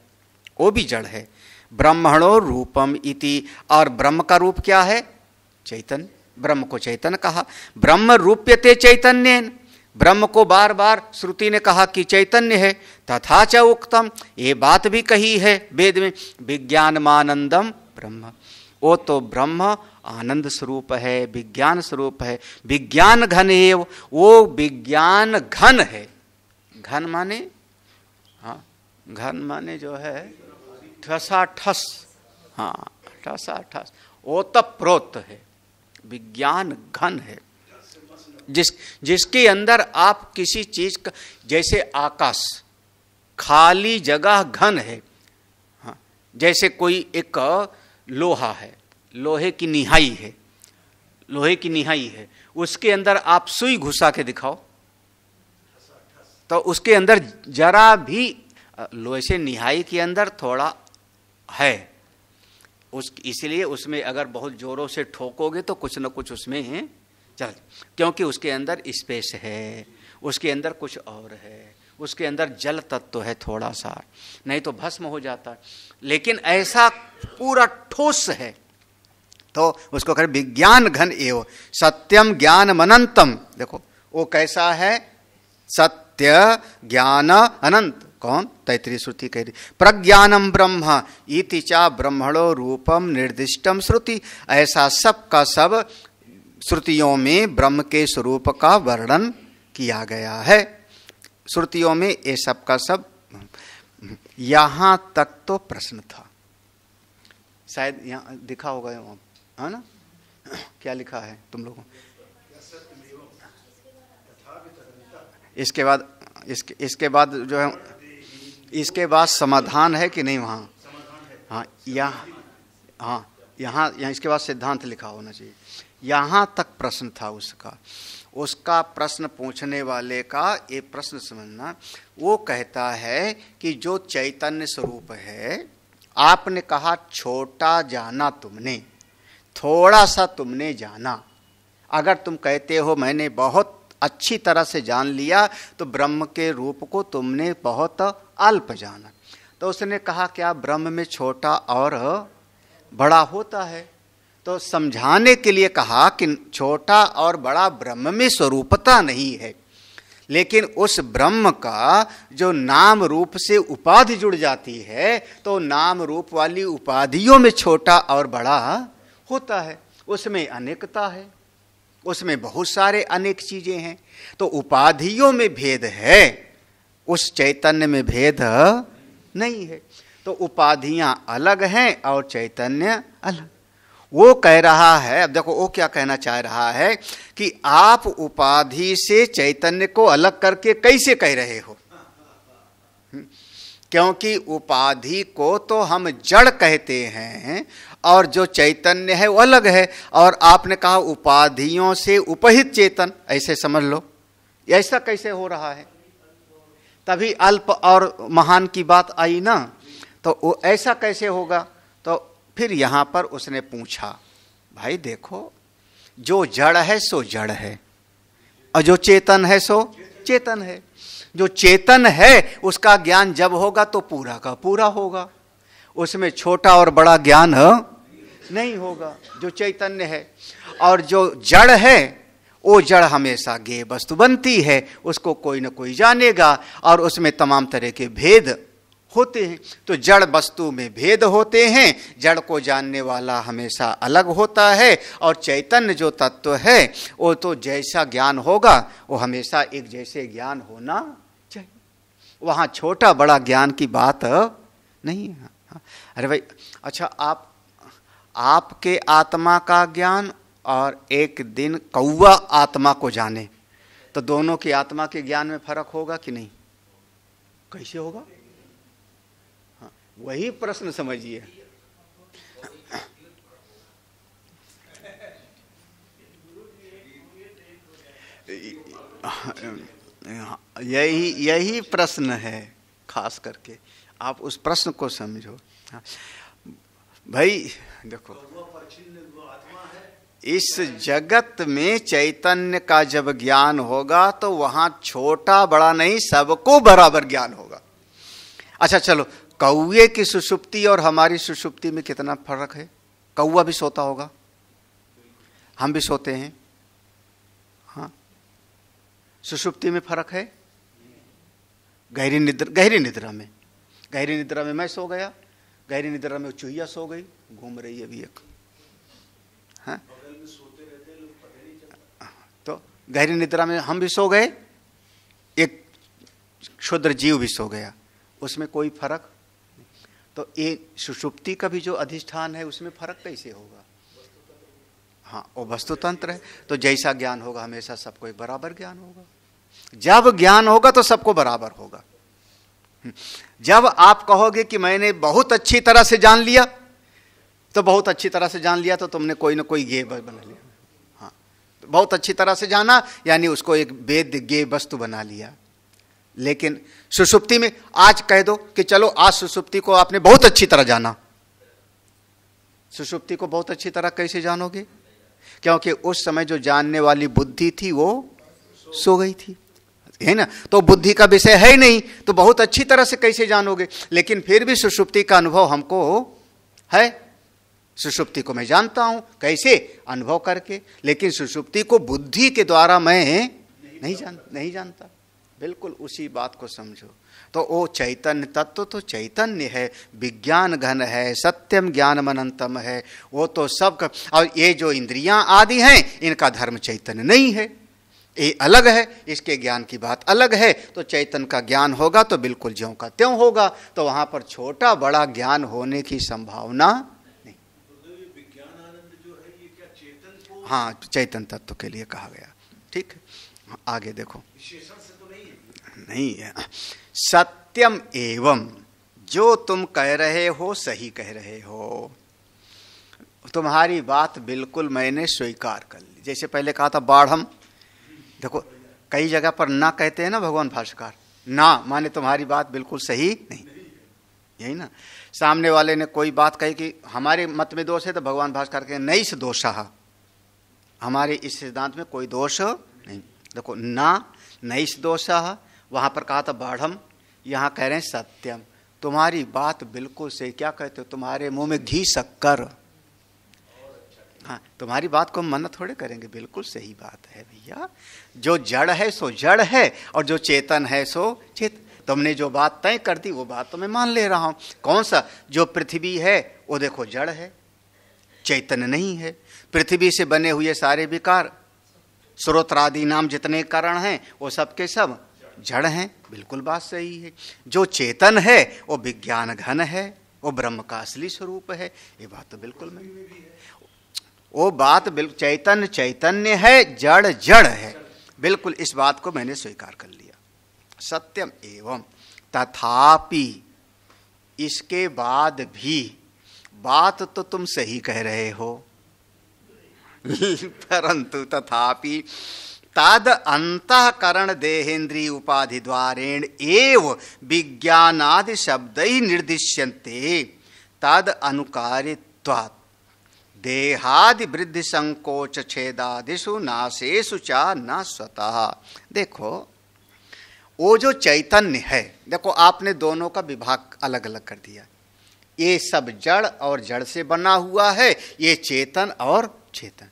[SPEAKER 2] वो भी जड़ है। ब्रह्मणो रूपम इति, और ब्रह्म का रूप क्या है? चैतन्य। ब्रह्म को चैतन्य कहा। ब्रह्म रूप्यते चैतन्येन, ब्रह्म को बार बार श्रुति ने कहा कि चैतन्य है। तथा च उक्तम, ये बात भी कही है वेद में, विज्ञानमानंदम ब्रह्म, वो तो ब्रह्म आनंद स्वरूप है, विज्ञान स्वरूप है, विज्ञान घन एव, वो विज्ञान घन है। घन माने, हाँ, घन माने जो है ठसा ठस, हाँ, ठसा ठस, ओतप्रोत है, विज्ञान घन है, जिसके अंदर आप किसी चीज का, जैसे आकाश खाली जगह घन है, हाँ, जैसे कोई एक लोहा है, लोहे की निहाई है, लोहे की निहाई है, उसके अंदर आप सुई घुसा के दिखाओ तो उसके अंदर जरा भी, लोहे से निहाई के अंदर थोड़ा है, इसलिए उसमें अगर बहुत जोरों से ठोकोगे तो कुछ न कुछ उसमें है चल, क्योंकि उसके अंदर स्पेस है, उसके अंदर कुछ और है, उसके अंदर जल तत्व है थोड़ा सा, नहीं तो भस्म हो जाता। लेकिन ऐसा पूरा ठोस है तो उसको कहें विज्ञान घन एव सत्यम ज्ञान मनंतम। देखो वो कैसा है? सत्य ज्ञान अनंत। कौन? तैत्तिरीय श्रुति कह रही, प्रज्ञानम ब्रह्म इति चा ब्रह्मणो रूपम निर्दिष्टम श्रुति। ऐसा सब का सब श्रुतियों में ब्रह्म के स्वरूप का वर्णन किया गया है। श्रुतियों में ये सब का सब। यहां तक तो प्रश्न था, शायद यहां दिखा होगा, है ना? क्या लिखा है तुम लोगों? इसके बाद जो है, इसके बाद समाधान है कि नहीं वहाँ? हाँ, यहाँ इसके बाद सिद्धांत लिखा होना चाहिए। यहाँ तक प्रश्न था उसका प्रश्न पूछने वाले का ये प्रश्न समझना। वो कहता है कि जो चैतन्य स्वरूप है, आपने कहा छोटा जाना तुमने, थोड़ा सा तुमने जाना। अगर तुम कहते हो मैंने बहुत अच्छी तरह से जान लिया, तो ब्रह्म के रूप को तुमने बहुत अल्प जाना। तो उसने कहा क्या ब्रह्म में छोटा और बड़ा होता है? तो समझाने के लिए कहा कि छोटा और बड़ा ब्रह्म में स्वरूपता नहीं है, लेकिन उस ब्रह्म का जो नाम रूप से उपाधि जुड़ जाती है, तो नाम रूप वाली उपाधियों में छोटा और बड़ा होता है। उसमें अनेकता है, उसमें बहुत सारे अनेक चीजें हैं। तो उपाधियों में भेद है, उस चैतन्य में भेद नहीं है। तो उपाधियां अलग हैं और चैतन्य अलग। वो कह रहा है, अब देखो वो क्या कहना चाह रहा है कि आप उपाधि से चैतन्य को अलग करके कैसे कह रहे हो? क्योंकि उपाधि को तो हम जड़ कहते हैं और जो चैतन्य है वो अलग है। और आपने कहा उपाधियों से उपहित चेतन, ऐसे समझ लो। ऐसा कैसे हो रहा है? तभी अल्प और महान की बात आई ना। तो वो ऐसा कैसे होगा? तो फिर यहां पर उसने पूछा, भाई देखो, जो जड़ है सो जड़ है और जो चेतन है सो चेतन है। जो चेतन है उसका ज्ञान जब होगा तो पूरा का पूरा होगा, उसमें छोटा और बड़ा ज्ञान नहीं होगा जो चैतन्य है। और जो जड़ है वो जड़ हमेशा ज्ञेय वस्तु बनती है, उसको कोई न कोई जानेगा और उसमें तमाम तरह के भेद होते हैं। तो जड़ वस्तु में भेद होते हैं, जड़ को जानने वाला हमेशा अलग होता है। और चैतन्य जो तत्व है वो तो जैसा ज्ञान होगा वो हमेशा एक जैसे ज्ञान होना चाहिए। वहाँ छोटा बड़ा ज्ञान की बात नहीं है। अरे भाई अच्छा, आपके आत्मा का ज्ञान और एक दिन कौवा आत्मा को जाने, तो दोनों की आत्मा के ज्ञान में फर्क होगा कि नहीं? कैसे होगा? हाँ, वही प्रश्न समझिए। यही प्रश्न है, खास करके आप उस प्रश्न को समझो। भाई देखो, इस जगत में चैतन्य का जब ज्ञान होगा तो वहां छोटा बड़ा नहीं, सबको बराबर ज्ञान होगा। अच्छा चलो, कौवे की सुषुप्ति और हमारी सुषुप्ति में कितना फर्क है? कौवा भी सोता होगा, हम भी सोते हैं। हाँ, सुषुप्ति में फर्क है। गहरी निद्रा में मैं सो गया, गहरी निद्रा में चूहिया सो गई, घूम रही है अभी एक। हाँ? तो गहरी निद्रा में हम भी सो गए, एक क्षुद्र जीव भी सो गया, उसमें कोई फर्क। तो ये सुषुप्ति का भी जो अधिष्ठान है उसमें फर्क कैसे होगा? हाँ, वो वस्तुतंत्र है। तो जैसा ज्ञान होगा हमेशा सबको बराबर ज्ञान होगा। जब ज्ञान होगा तो सबको बराबर होगा। जब आप कहोगे कि मैंने बहुत अच्छी तरह से जान लिया, तो बहुत अच्छी तरह से जान लिया तो तुमने कोई ना कोई ज्ञेय बना लिया। हाँ, तो बहुत अच्छी तरह से जाना यानी उसको एक वेद ज्ञेय वस्तु बना लिया। लेकिन सुषुप्ति में आज कह दो कि चलो आज सुषुप्ति को आपने बहुत अच्छी तरह जाना, सुषुप्ति को बहुत अच्छी तरह कैसे जानोगे? क्योंकि उस समय जो जानने वाली बुद्धि थी वो सो गई थी, है ना। तो बुद्धि का विषय है ही नहीं, तो बहुत अच्छी तरह से कैसे जानोगे? लेकिन फिर भी सुषुप्ति का अनुभव हमको है। सुषुप्ति को मैं जानता हूं, कैसे? अनुभव करके। लेकिन सुषुप्ति को बुद्धि के द्वारा मैं नहीं जानता। बिल्कुल उसी बात को समझो। तो वो चैतन्य तत्व तो चैतन्य है, विज्ञान घन है, सत्यम ज्ञानम अनंतम है, वो तो सब। और ये जो इंद्रियां आदि हैं इनका धर्म चैतन्य नहीं है, ये अलग है, इसके ज्ञान की बात अलग है। तो चैतन्य का ज्ञान होगा तो बिल्कुल ज्यों का त्यों होगा, तो वहां पर छोटा बड़ा ज्ञान होने की संभावना नहीं। हाँ, चैतन्य तत्व के लिए कहा गया। ठीक है, आगे देखो। नहीं है। सत्यम एवं, जो तुम कह रहे हो सही कह रहे हो, तुम्हारी बात बिल्कुल मैंने स्वीकार कर ली। जैसे पहले कहा था बाढ़म, देखो कई जगह पर ना कहते हैं ना भगवान भाष्यकार, ना माने तुम्हारी बात बिल्कुल सही नहीं, यही ना। सामने वाले ने कोई बात कही कि हमारे मत में दोष है, तो भगवान भाष्यकार कहे नहीं से दोषः, हमारे इस सिद्धांत में कोई दोष नहीं। देखो ना नहीं से दोषः, वहां पर कहा था बाढ़म, यहां कह रहे हैं सत्यम, तुम्हारी बात बिल्कुल सही। क्या कहते हो, तुम्हारे मुंह में घी शक्कर। हाँ, तुम्हारी बात को मना थोड़े करेंगे, बिल्कुल सही बात है भैया। जो जड़ है सो जड़ है, और जो चेतन है सो चेतन। तुमने जो बात तय कर दी वो बात तो मैं मान ले रहा हूं। कौन सा, जो पृथ्वी है वो देखो जड़ है, चैतन्य नहीं है। पृथ्वी से बने हुए सारे विकार, स्रोत्रादि नाम जितने कारण हैं वो सब के सब जड़ हैं, बिल्कुल बात सही है। जो चेतन है वो विज्ञान घन है, वो ब्रह्म का असली स्वरूप है, ये बात तो बिल्कुल नहीं। वो बात बिल्कुल चैतन्य चैतन्य है, जड़ जड़ है, बिल्कुल इस बात को मैंने स्वीकार कर लिया। सत्यम एवं, तथापि, इसके बाद भी बात तो तुम सही कह रहे हो, परंतु तथापि तद अंतःकरण देहेन्द्रिय उपाधि द्वारेण एव विज्ञानादि शब्दै निर्दिश्यन्ते तद अनुकारित्वात् देहादि वृद्धि संकोच छेदादिषु नाशेषु च न स्वतः। देखो वो जो चैतन्य है, देखो आपने दोनों का विभाग अलग अलग कर दिया। ये सब जड़ और जड़ से बना हुआ है, ये चेतन और चेतन।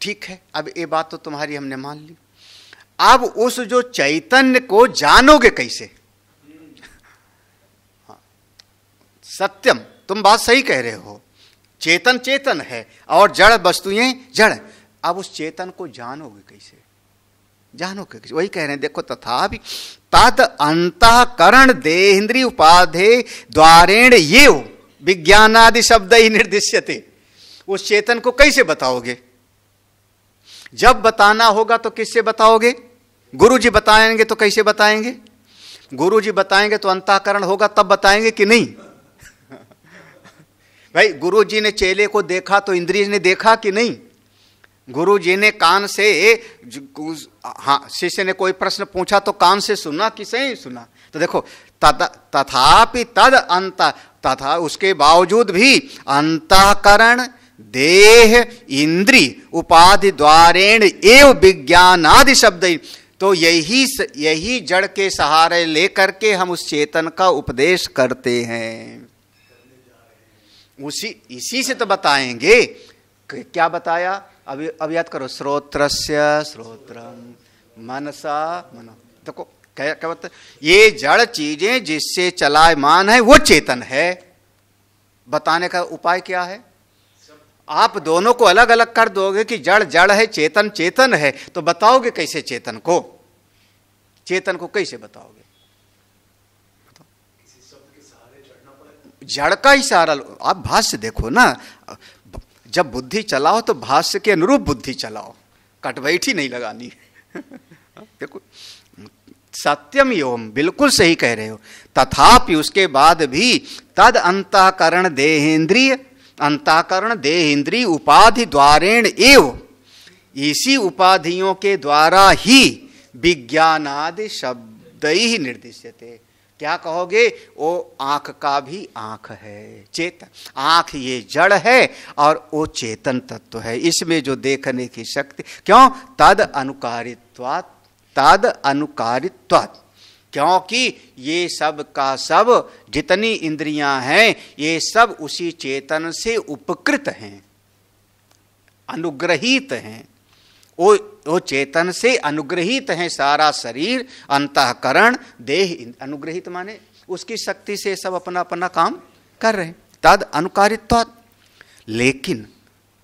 [SPEAKER 2] ठीक है, अब ये बात तो तुम्हारी हमने मान ली। अब उस जो चैतन्य को जानोगे कैसे? हाँ, सत्यम, तुम बात सही कह रहे हो, चेतन चेतन है और जड़ वस्तुएं जड़। अब उस चेतन को जानोगे कैसे? जानोगे कैसे? वही कह रहे हैं, देखो तथापि तद अंतःकरण देहेन्द्रिय उपाधि द्वारेण येव विज्ञानादि शब्द ही निर्दिश्यते। उस चेतन को कैसे बताओगे? जब बताना होगा तो किससे बताओगे? गुरु जी बताएंगे तो कैसे बताएंगे? गुरु जी बताएंगे तो अंतःकरण होगा तब बताएंगे कि नहीं? भाई गुरु जी ने चेले को देखा तो इंद्रिय ने देखा कि नहीं? गुरु जी ने कान से, हाँ, शिष्य ने कोई प्रश्न पूछा तो कान से सुना कि सही सुना? तो देखो तथापि तद अंत, तथा उसके बावजूद भी अंतःकरण देह इंद्रिय उपाधि द्वारेण एव विज्ञानादि शब्द, तो यही जड़ के सहारे लेकर के हम उस चेतन का उपदेश करते हैं। इसी से तो बताएंगे। क्या बताया? अब याद करो, श्रोत्रस्य श्रोत्रम मनसा मनो। देखो क्या बता, ये जड़ चीजें जिससे चलायमान है वो चेतन है। बताने का उपाय क्या है? आप दोनों को अलग अलग कर दोगे कि जड़ जड़ है, चेतन चेतन है, तो बताओगे कैसे चेतन को? चेतन को कैसे बताओगे? जड़ का ही सहारा। आप भाष्य देखो ना, जब बुद्धि चलाओ तो भाष्य के अनुरूप बुद्धि चलाओ, कटवैठी नहीं लगानी। देखो सत्यम एवं, बिल्कुल सही कह रहे हो। तथापि उसके बाद भी तद अंतःकरण देहेन्द्रिय, अंतःकरण देहेन्द्रिय उपाधि द्वारेण एव, इसी उपाधियों के द्वारा ही विज्ञानादि शब्द ही निर्दिश्यते। क्या कहोगे? वो आंख का भी आंख है, चेतन। आंख ये जड़ है और वो चेतन तत्व है, इसमें जो देखने की शक्ति। क्यों? तद अनुकारित्वात्, तद अनुकारित्वात्, क्योंकि ये सब का सब जितनी इंद्रियां हैं ये सब उसी चेतन से उपकृत हैं, अनुग्रहित हैं। वो चेतन से अनुग्रहित है सारा शरीर, अंतःकरण, देह। अनुग्रहित माने उसकी शक्ति से सब अपना अपना काम कर रहे हैं, तद अनुकारित्वात्।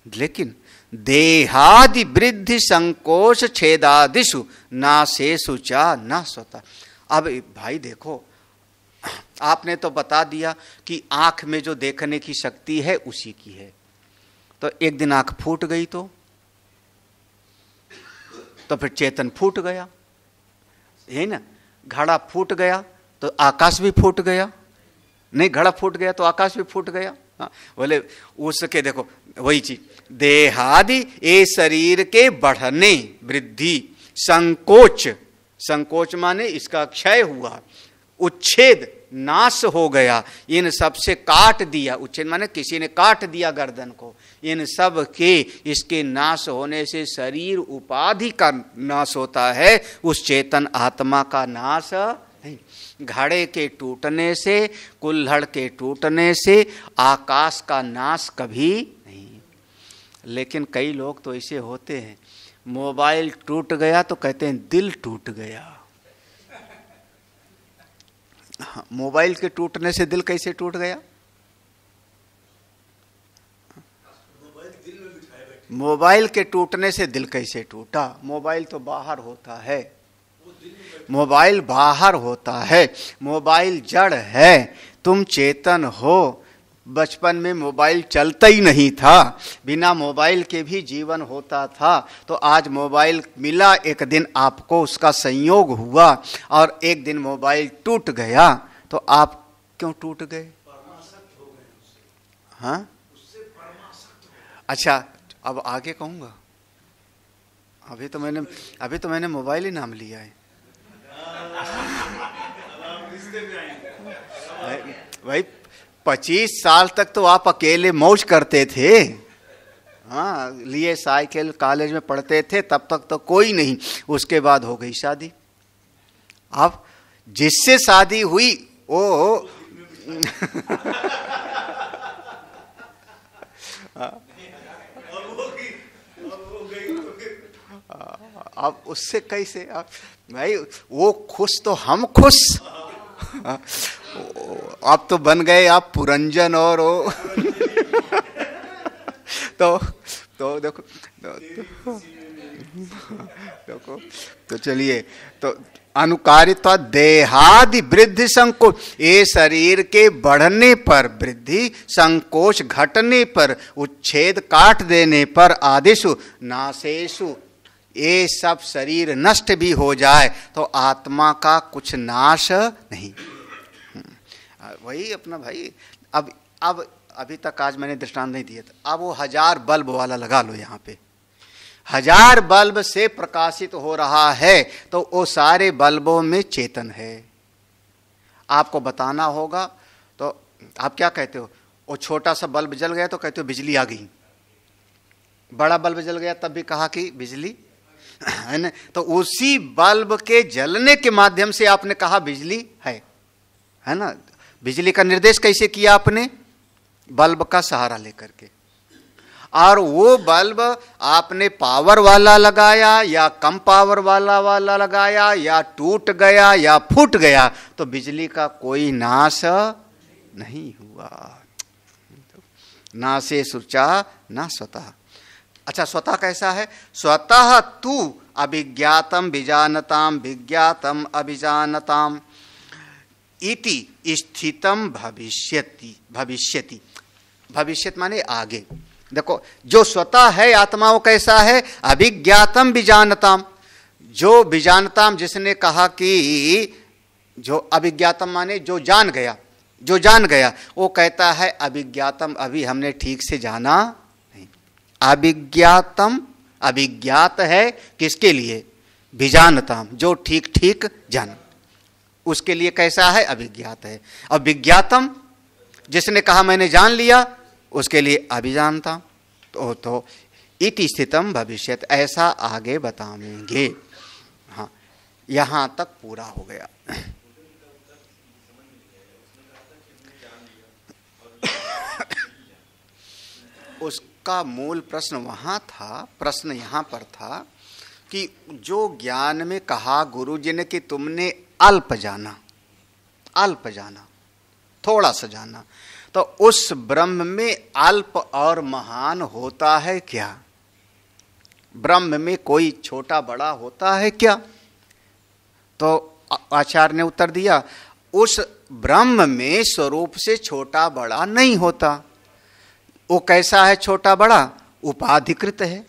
[SPEAKER 2] लेकिन देहादि वृद्धि संकोच छेदादिषु नासेषु चा न स्वतः। अब भाई देखो, आपने तो बता दिया कि आंख में जो देखने की शक्ति है उसी की है, तो एक दिन आंख फूट गई तो फिर चेतन फूट गया, है ना। घड़ा फूट गया तो आकाश भी फूट गया, नहीं घड़ा फूट गया तो आकाश भी फूट गया। बोले उसके देखो वही चीज, देहादि ये शरीर के बढ़ने, वृद्धि, संकोच, संकोच माने इसका क्षय हुआ, उच्छेद, नाश हो गया, इन सब से काट दिया। उच्छेद माने किसी ने काट दिया गर्दन को। इन सब के इसके नाश होने से शरीर उपाधि का नाश होता है, उस चेतन आत्मा का नाश नहीं। घड़े के टूटने से, कुल्हड़ के टूटने से आकाश का नाश कभी नहीं। लेकिन कई लोग तो ऐसे होते हैं, मोबाइल टूट गया तो कहते हैं दिल टूट गया। हाँ, मोबाइल के टूटने से दिल कैसे टूट गया? मोबाइल के टूटने से दिल कैसे टूटा? मोबाइल तो बाहर होता है, मोबाइल बाहर होता है, मोबाइल जड़ है, तुम चेतन हो। बचपन में मोबाइल चलता ही नहीं था, बिना मोबाइल के भी जीवन होता था। तो आज मोबाइल मिला, एक दिन आपको उसका संयोग हुआ और एक दिन मोबाइल टूट गया, तो आप क्यों टूट गए? हाँ, अच्छा अब आगे कहूँगा। अभी तो मैंने मोबाइल ही नाम लिया है। भाई 25 साल तक तो आप अकेले मौज करते थे। हाँ, लिए साइकिल, कॉलेज में पढ़ते थे, तब तक तो कोई नहीं। उसके बाद हो गई शादी। अब जिससे शादी हुई वो अब उससे कैसे? भाई वो खुश तो हम खुश। आप तो बन गए आप पुरंजन और वो तो देखो तो चलिए, तो अनुकारित्वा देहादि वृद्धि संकोच, ये शरीर के बढ़ने पर वृद्धि, संकोच घटने पर, उच्छेद काट देने पर, आदिषु नाशेषु, ये सब शरीर नष्ट भी हो जाए तो आत्मा का कुछ नाश नहीं। वही अपना भाई, अब अभी तक आज मैंने दृष्टांत नहीं दिया था। अब वो 1000 बल्ब वाला लगा लो यहाँ पे, 1000 बल्ब से प्रकाशित हो रहा है, तो वो सारे बल्बों में चेतन है। आपको बताना होगा तो आप क्या कहते हो? वो छोटा सा बल्ब जल गया तो कहते हो बिजली आ गई, बड़ा बल्ब जल गया तब भी कहा कि बिजली है ना। तो उसी बल्ब के जलने के माध्यम से आपने कहा बिजली है ना। बिजली का निर्देश कैसे किया आपने? बल्ब का सहारा लेकर के। और वो बल्ब आपने पावर वाला लगाया या कम पावर वाला लगाया, या टूट गया या फूट गया, तो बिजली का कोई नाश नहीं हुआ। नाशे सुचा ना स्वतः। अच्छा, स्वतः कैसा है? स्वतः तू अभिज्ञातम विजानताम विज्ञातम अभिजानताम इति स्थितम भविष्यति। भविष्यत माने आगे। देखो, जो स्वतः है आत्मा वो कैसा है? अभिज्ञातम विजानताम। जो विजानताम, जिसने कहा कि जो अभिज्ञातम माने जो जान गया, जो जान गया, वो कहता है अभिज्ञातम अभी हमने ठीक से जाना नहीं। अभिज्ञातम, अभिज्ञात है किसके लिए? विजानताम, जो ठीक ठीक जान, उसके लिए कैसा है? अभिज्ञात है। और विज्ञातम, जिसने कहा मैंने जान लिया, उसके लिए अभिजानता। तो इति स्थितम भविष्यत, ऐसा आगे बताएंगे। हाँ, यहां तक पूरा हो गया। उसका मूल प्रश्न वहां था, प्रश्न यहां पर था कि जो ज्ञान में कहा गुरु जी ने कि तुमने अल्प जाना, अल्प जाना, थोड़ा सा जाना, तो उस ब्रह्म में अल्प और महान होता है क्या? ब्रह्म में कोई छोटा बड़ा होता है क्या? तो आचार्य ने उत्तर दिया, उस ब्रह्म में स्वरूप से छोटा बड़ा नहीं होता। वो कैसा है छोटा बड़ा? उपाधिकृत है,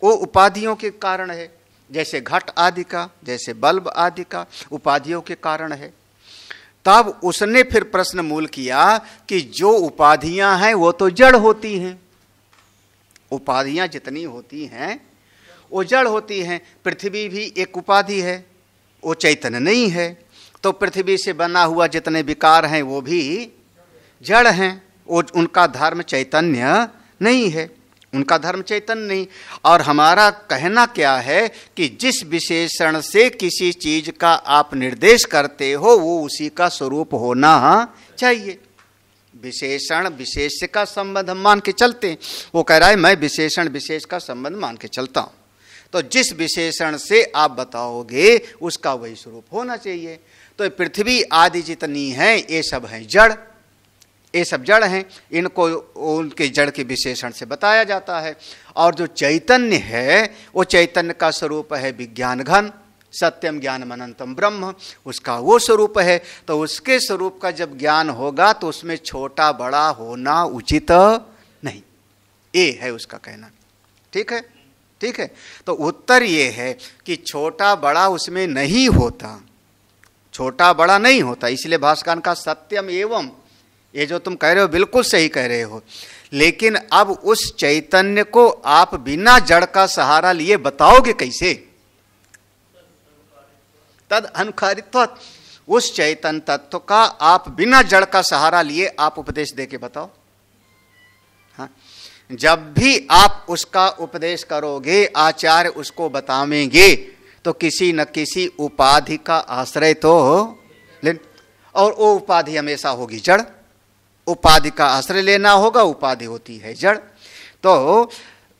[SPEAKER 2] वो उपाधियों के कारण है, जैसे घट आदि का, जैसे बल्ब आदि का उपाधियों के कारण है। तब उसने फिर प्रश्न मूल किया कि जो उपाधियां हैं वो तो जड़ होती हैं, उपाधियां जितनी होती हैं वो जड़ होती हैं। पृथ्वी भी एक उपाधि है, वो चैतन्य नहीं है। तो पृथ्वी से बना हुआ जितने विकार हैं वो भी जड़ हैं, वो उनका धर्म चैतन्य नहीं है, उनका धर्म चैतन्य नहीं। और हमारा कहना क्या है कि जिस विशेषण से किसी चीज का आप निर्देश करते हो वो उसी का स्वरूप होना चाहिए। विशेषण विशेष का संबंध हम मान के चलते हैं। वो कह रहा है मैं विशेषण विशेष का संबंध मान के चलता हूं, तो जिस विशेषण से आप बताओगे उसका वही स्वरूप होना चाहिए। तो पृथ्वी आदि जितनी है ये सब हैं जड़, ये सब जड़ हैं, इनको उनके जड़ के विशेषण से बताया जाता है। और जो चैतन्य है वो चैतन्य का स्वरूप है विज्ञान घन, सत्यम ज्ञानम अनंतम ब्रह्म, उसका वो स्वरूप है। तो उसके स्वरूप का जब ज्ञान होगा तो उसमें छोटा बड़ा होना उचित नहीं, ये है उसका कहना। ठीक है, ठीक है। तो उत्तर ये है कि छोटा बड़ा उसमें नहीं होता, छोटा बड़ा नहीं होता। इसलिए भास्कर का सत्यम एवं, ये जो तुम कह रहे हो बिल्कुल सही कह रहे हो, लेकिन अब उस चैतन्य को आप बिना जड़ का सहारा लिए बताओगे कैसे? तद अनुकारित्व, उस चैतन्य तत्व का आप बिना जड़ का सहारा लिए आप उपदेश देके बताओ। हाँ, जब भी आप उसका उपदेश करोगे, आचार्य उसको बतावेंगे, तो किसी न किसी उपाधि का आश्रय तो ले, और वो उपाधि हमेशा होगी जड़, उपाधि का आश्रय लेना होगा, उपाधि होती है जड़। तो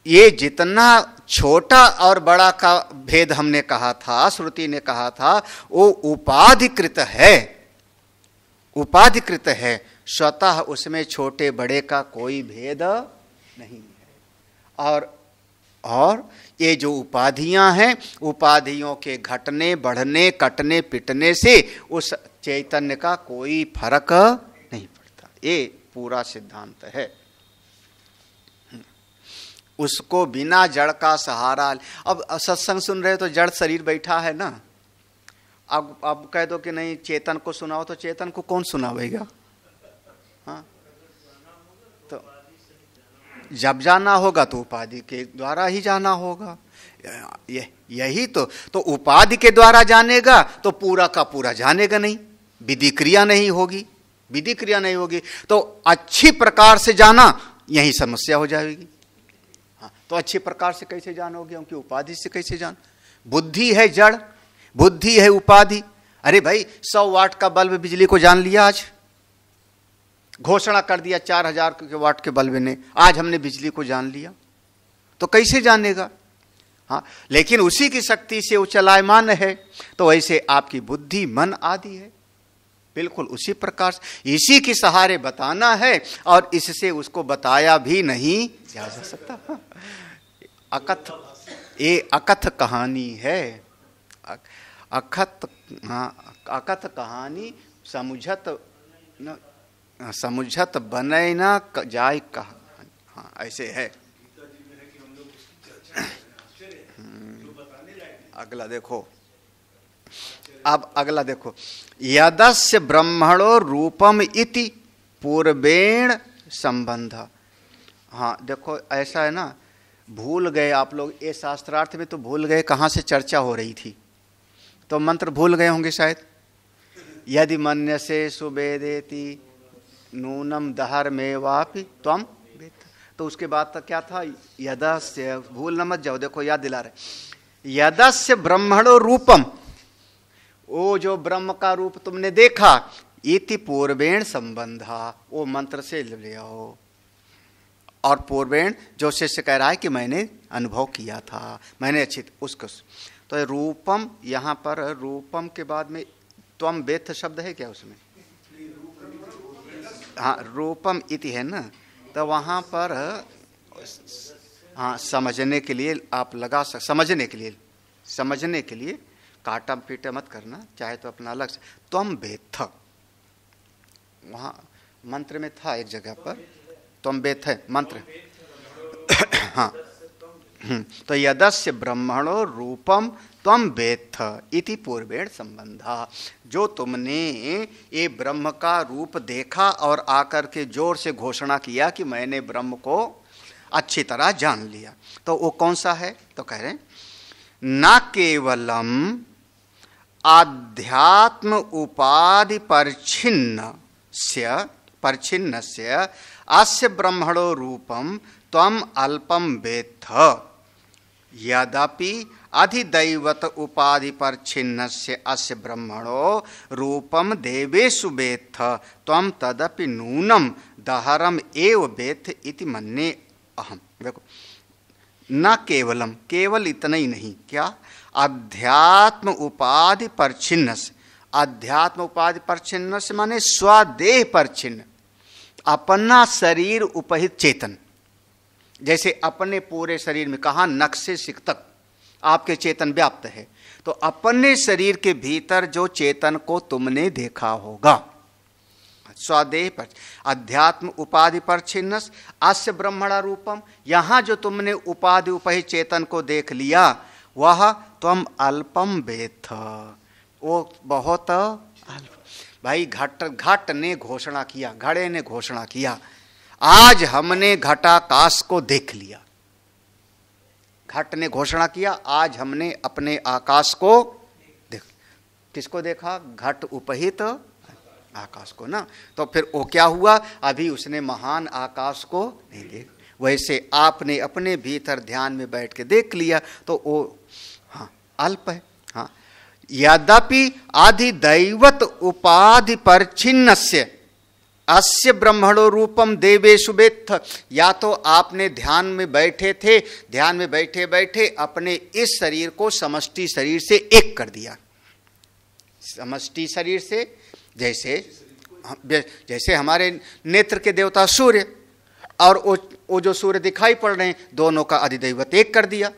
[SPEAKER 2] ये जितना छोटा और बड़ा का भेद हमने कहा था, श्रुति ने कहा था, वो उपाधिकृत है, उपाधिकृत है, स्वतः उसमें छोटे बड़े का कोई भेद नहीं है। और ये जो उपाधियां हैं, उपाधियों के घटने बढ़ने कटने पिटने से उस चैतन्य का कोई फर्क नहीं पड़ता। ये पूरा सिद्धांत है। उसको बिना जड़ का सहारा, अब सत्संग सुन रहे हो तो जड़ शरीर बैठा है ना, अब कह दो कि नहीं चेतन को सुनाओ, तो चेतन को कौन सुनावेगा? हाँ, तो जब जाना होगा तो उपाधि के द्वारा ही जाना होगा। यही तो उपाधि के द्वारा जानेगा तो पूरा का पूरा जानेगा नहीं, विधि क्रिया नहीं होगी, विधि क्रिया नहीं होगी तो अच्छी प्रकार से जाना, यही समस्या हो जाएगी। हाँ, तो अच्छी प्रकार से कैसे जानोगे? क्योंकि उपाधि से कैसे जान? बुद्धि है जड़, बुद्धि है उपाधि। अरे भाई 100 वाट का बल्ब बिजली को जान लिया, आज घोषणा कर दिया 4000 वाट के बल्ब ने, आज हमने बिजली को जान लिया, तो कैसे जानेगा? हाँ, लेकिन उसी की शक्ति से वो चलायमान है। तो ऐसे आपकी बुद्धि मन आदि है, बिल्कुल उसी प्रकार से इसी के सहारे बताना है, और इससे उसको बताया भी नहीं जा सकता। अकथ, ये अकथ कहानी है, अकथ, हाँ, अकथ कहानी समुझत बने ना जाय कहानी। हाँ, ऐसे है। अगला देखो, अब अगला देखो, यदस्य ब्रह्मणो रूपम इति पूर्वेण संबंध। हाँ देखो, ऐसा है ना, भूल गए आप लोग, ये शास्त्रार्थ में तो भूल गए कहाँ से चर्चा हो रही थी, तो मंत्र भूल गए होंगे शायद। यदि मन्यसे सुवेदेति नूनम दहर में वापि त्वम, तो उसके बाद तक क्या था? यदस्य, भूल न मत जाओ, देखो याद दिला रहे, यदस्य ब्रह्मणो रूपम, वो जो ब्रह्म का रूप तुमने देखा, इति पूर्वेण संबंधा, वो मंत्र से ले आओ। और पूर्वेण जो शिष्य कह रहा है कि मैंने अनुभव किया था, मैंने अच्छी उसको। तो रूपम, यहाँ पर रूपम के बाद में त्वम वेत्थ शब्द है क्या उसमें? हाँ, रूपम इति है ना, तो वहाँ पर हाँ समझने के लिए आप लगा समझने के लिए काटा पीटा मत करना, चाहे तो अपना अलग से। त्वम वेत्थ वहाँ मंत्र में था एक जगह पर, त्वम वेत्थ है मंत्र। हाँ, तो यदस्य ब्रह्मणो रूपम त्वम वेत्थ इति पूर्वेण संबंधा। जो तुमने ये ब्रह्म का रूप देखा और आकर के जोर से घोषणा किया कि मैंने ब्रह्म को अच्छी तरह जान लिया, तो वो कौन सा है? तो कह रहे हैं न केवलम आध्यात्म उपाधि परछिन्नस्य अस्य ब्रह्मणो रूपम त्वम अल्पम वेत्थ यद्यपि अधिदैवत उपाधि परछिन्नस्य अस्य ब्रह्मणो रूपम देवेषु वेत्थ त्वम तदपि नूनम दहरम एव वेत्थ इति मन्ये अहम। देखो, न केवलम, केवल इतना ही नहीं, क्या? अध्यात्म उपाधि परछिन्नस्य, अध्यात्म उपाधि परछिन्नस्य माने स्वदेह परछिन्न, अपना शरीर उपहित चेतन। जैसे अपने पूरे शरीर में कहा नख से सिख तक आपके चेतन व्याप्त है, तो अपने शरीर के भीतर जो चेतन को तुमने देखा होगा, स्वदेह पर अध्यात्म उपाधि परछिन्न अस्य ब्रह्मणा रूपम, यहां जो तुमने उपाधि उपहित चेतन को देख लिया वह त्वम अल्पम वेत्थ, वो बहुत अल्प। भाई घट ने घोषणा किया, घड़े ने घोषणा किया, आज हमने घटाकाश को देख लिया। घट ने घोषणा किया, आज हमने अपने आकाश को देख। किसको देखा? घट उपहित आकाश को ना। तो फिर वो क्या हुआ? अभी उसने महान आकाश को नहीं देख, वैसे आपने अपने भीतर ध्यान में बैठ के देख लिया, तो वो हाँ अल्प है। हाँ, यद्यपि अधिदैवत उपाधि परछिन्नस्य अस्य ब्रह्मणो रूपम देवेषु वेत्थ, या तो आपने ध्यान में बैठे थे, ध्यान में बैठे बैठे अपने इस शरीर को समष्टि शरीर से एक कर दिया। समष्टि शरीर से जैसे हमारे नेत्र के देवता सूर्य और वो जो सूर्य दिखाई पड़ रहे हैं, दोनों का अधिदैवत एक कर दिया।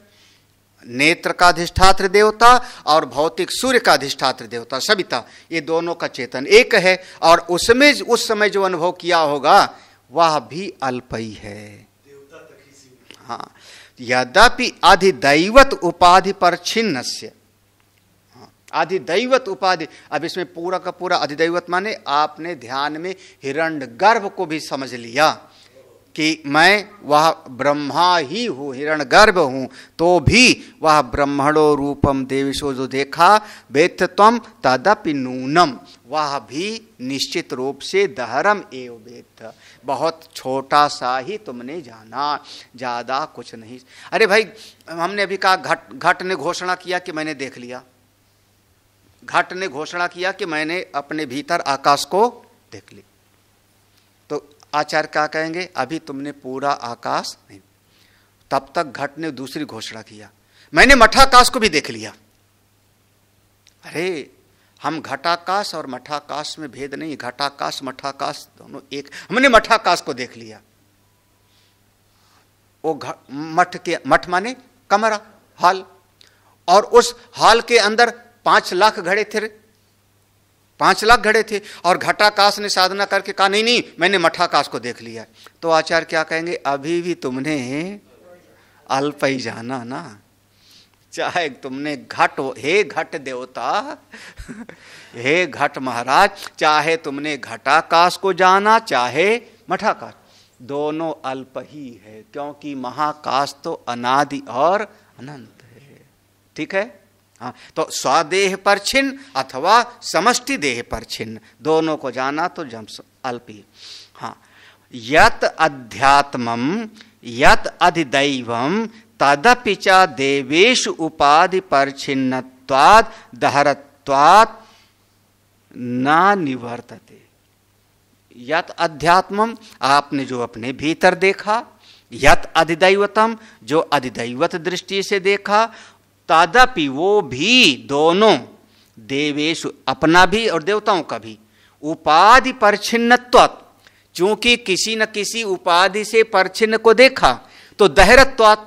[SPEAKER 2] नेत्र का अधिष्ठात्र देवता और भौतिक सूर्य का अधिष्ठात्र देवता सविता, ये दोनों का चेतन एक है, और उसमें उस समय जो अनुभव किया होगा वह भी अल्प ही है। हाँ, यद्यपि अधिदैवत उपाधि परछिन्नस्य, अधिदैवत उपाधि, अब इसमें पूरा का पूरा अधिदैवत माने आपने ध्यान में हिरण्यगर्भ को भी समझ लिया कि मैं वह ब्रह्मा ही हूँ, हिरण्यगर्भ हूँ, तो भी वह ब्रह्मणो रूपम देवेशो जो देखा वेत्थ त्वम तदपि नूनम, वह भी निश्चित रूप से दहरम एव वेत्थ, बहुत छोटा सा ही तुमने जाना, ज्यादा कुछ नहीं। अरे भाई, हमने अभी कहा घट ने घोषणा किया कि मैंने देख लिया, घट ने घोषणा किया कि मैंने अपने भीतर आकाश को देख ली, तो आचार्य क्या कहेंगे? अभी तुमने पूरा आकाश नहीं। तब तक घट ने दूसरी घोषणा किया, मैंने मठाकाश को भी देख लिया। अरे, हम घटाकाश और मठाकाश में भेद नहीं, घटाकाश मठाकाश दोनों एक। हमने मठाकाश को देख लिया, वो मठ माने कमरा, हॉल, और उस हॉल के अंदर 5 लाख घड़े थे, 5 लाख घड़े थे, और घटाकाश ने साधना करके कहा नहीं नहीं मैंने मठाकाश को देख लिया। तो आचार्य क्या कहेंगे? अभी भी तुमने अल्प ही जाना ना, चाहे तुमने घट, हे घट देवता, हे घट महाराज, चाहे तुमने घटाकाश को जाना चाहे मठाकाश, दोनों अल्प ही है, क्योंकि महाकाश तो अनादि और अनंत है। ठीक है? हाँ, तो स्वदेह परछिन्न अथवा समष्टि देह परछिन्न, दोनों को जाना तो जम अल्प ही। हाँ, यत अध्यात्मम यत अधिदैवम तदपि च देवेषु उपाधि परछिन्नत्वाद दहरत्वाद न निवर्तते। यत अध्यात्मम, आपने जो अपने भीतर देखा, यत अधिदैवतम, जो अधिदैवत दृष्टि से देखा, तदपि वो भी दोनों, देवेशु अपना भी और देवताओं का भी, उपाधि परिच्छिन्नत्वात्, चूंकि किसी न किसी उपाधि से परिच्छिन्न को देखा, तो दहरत्वात्,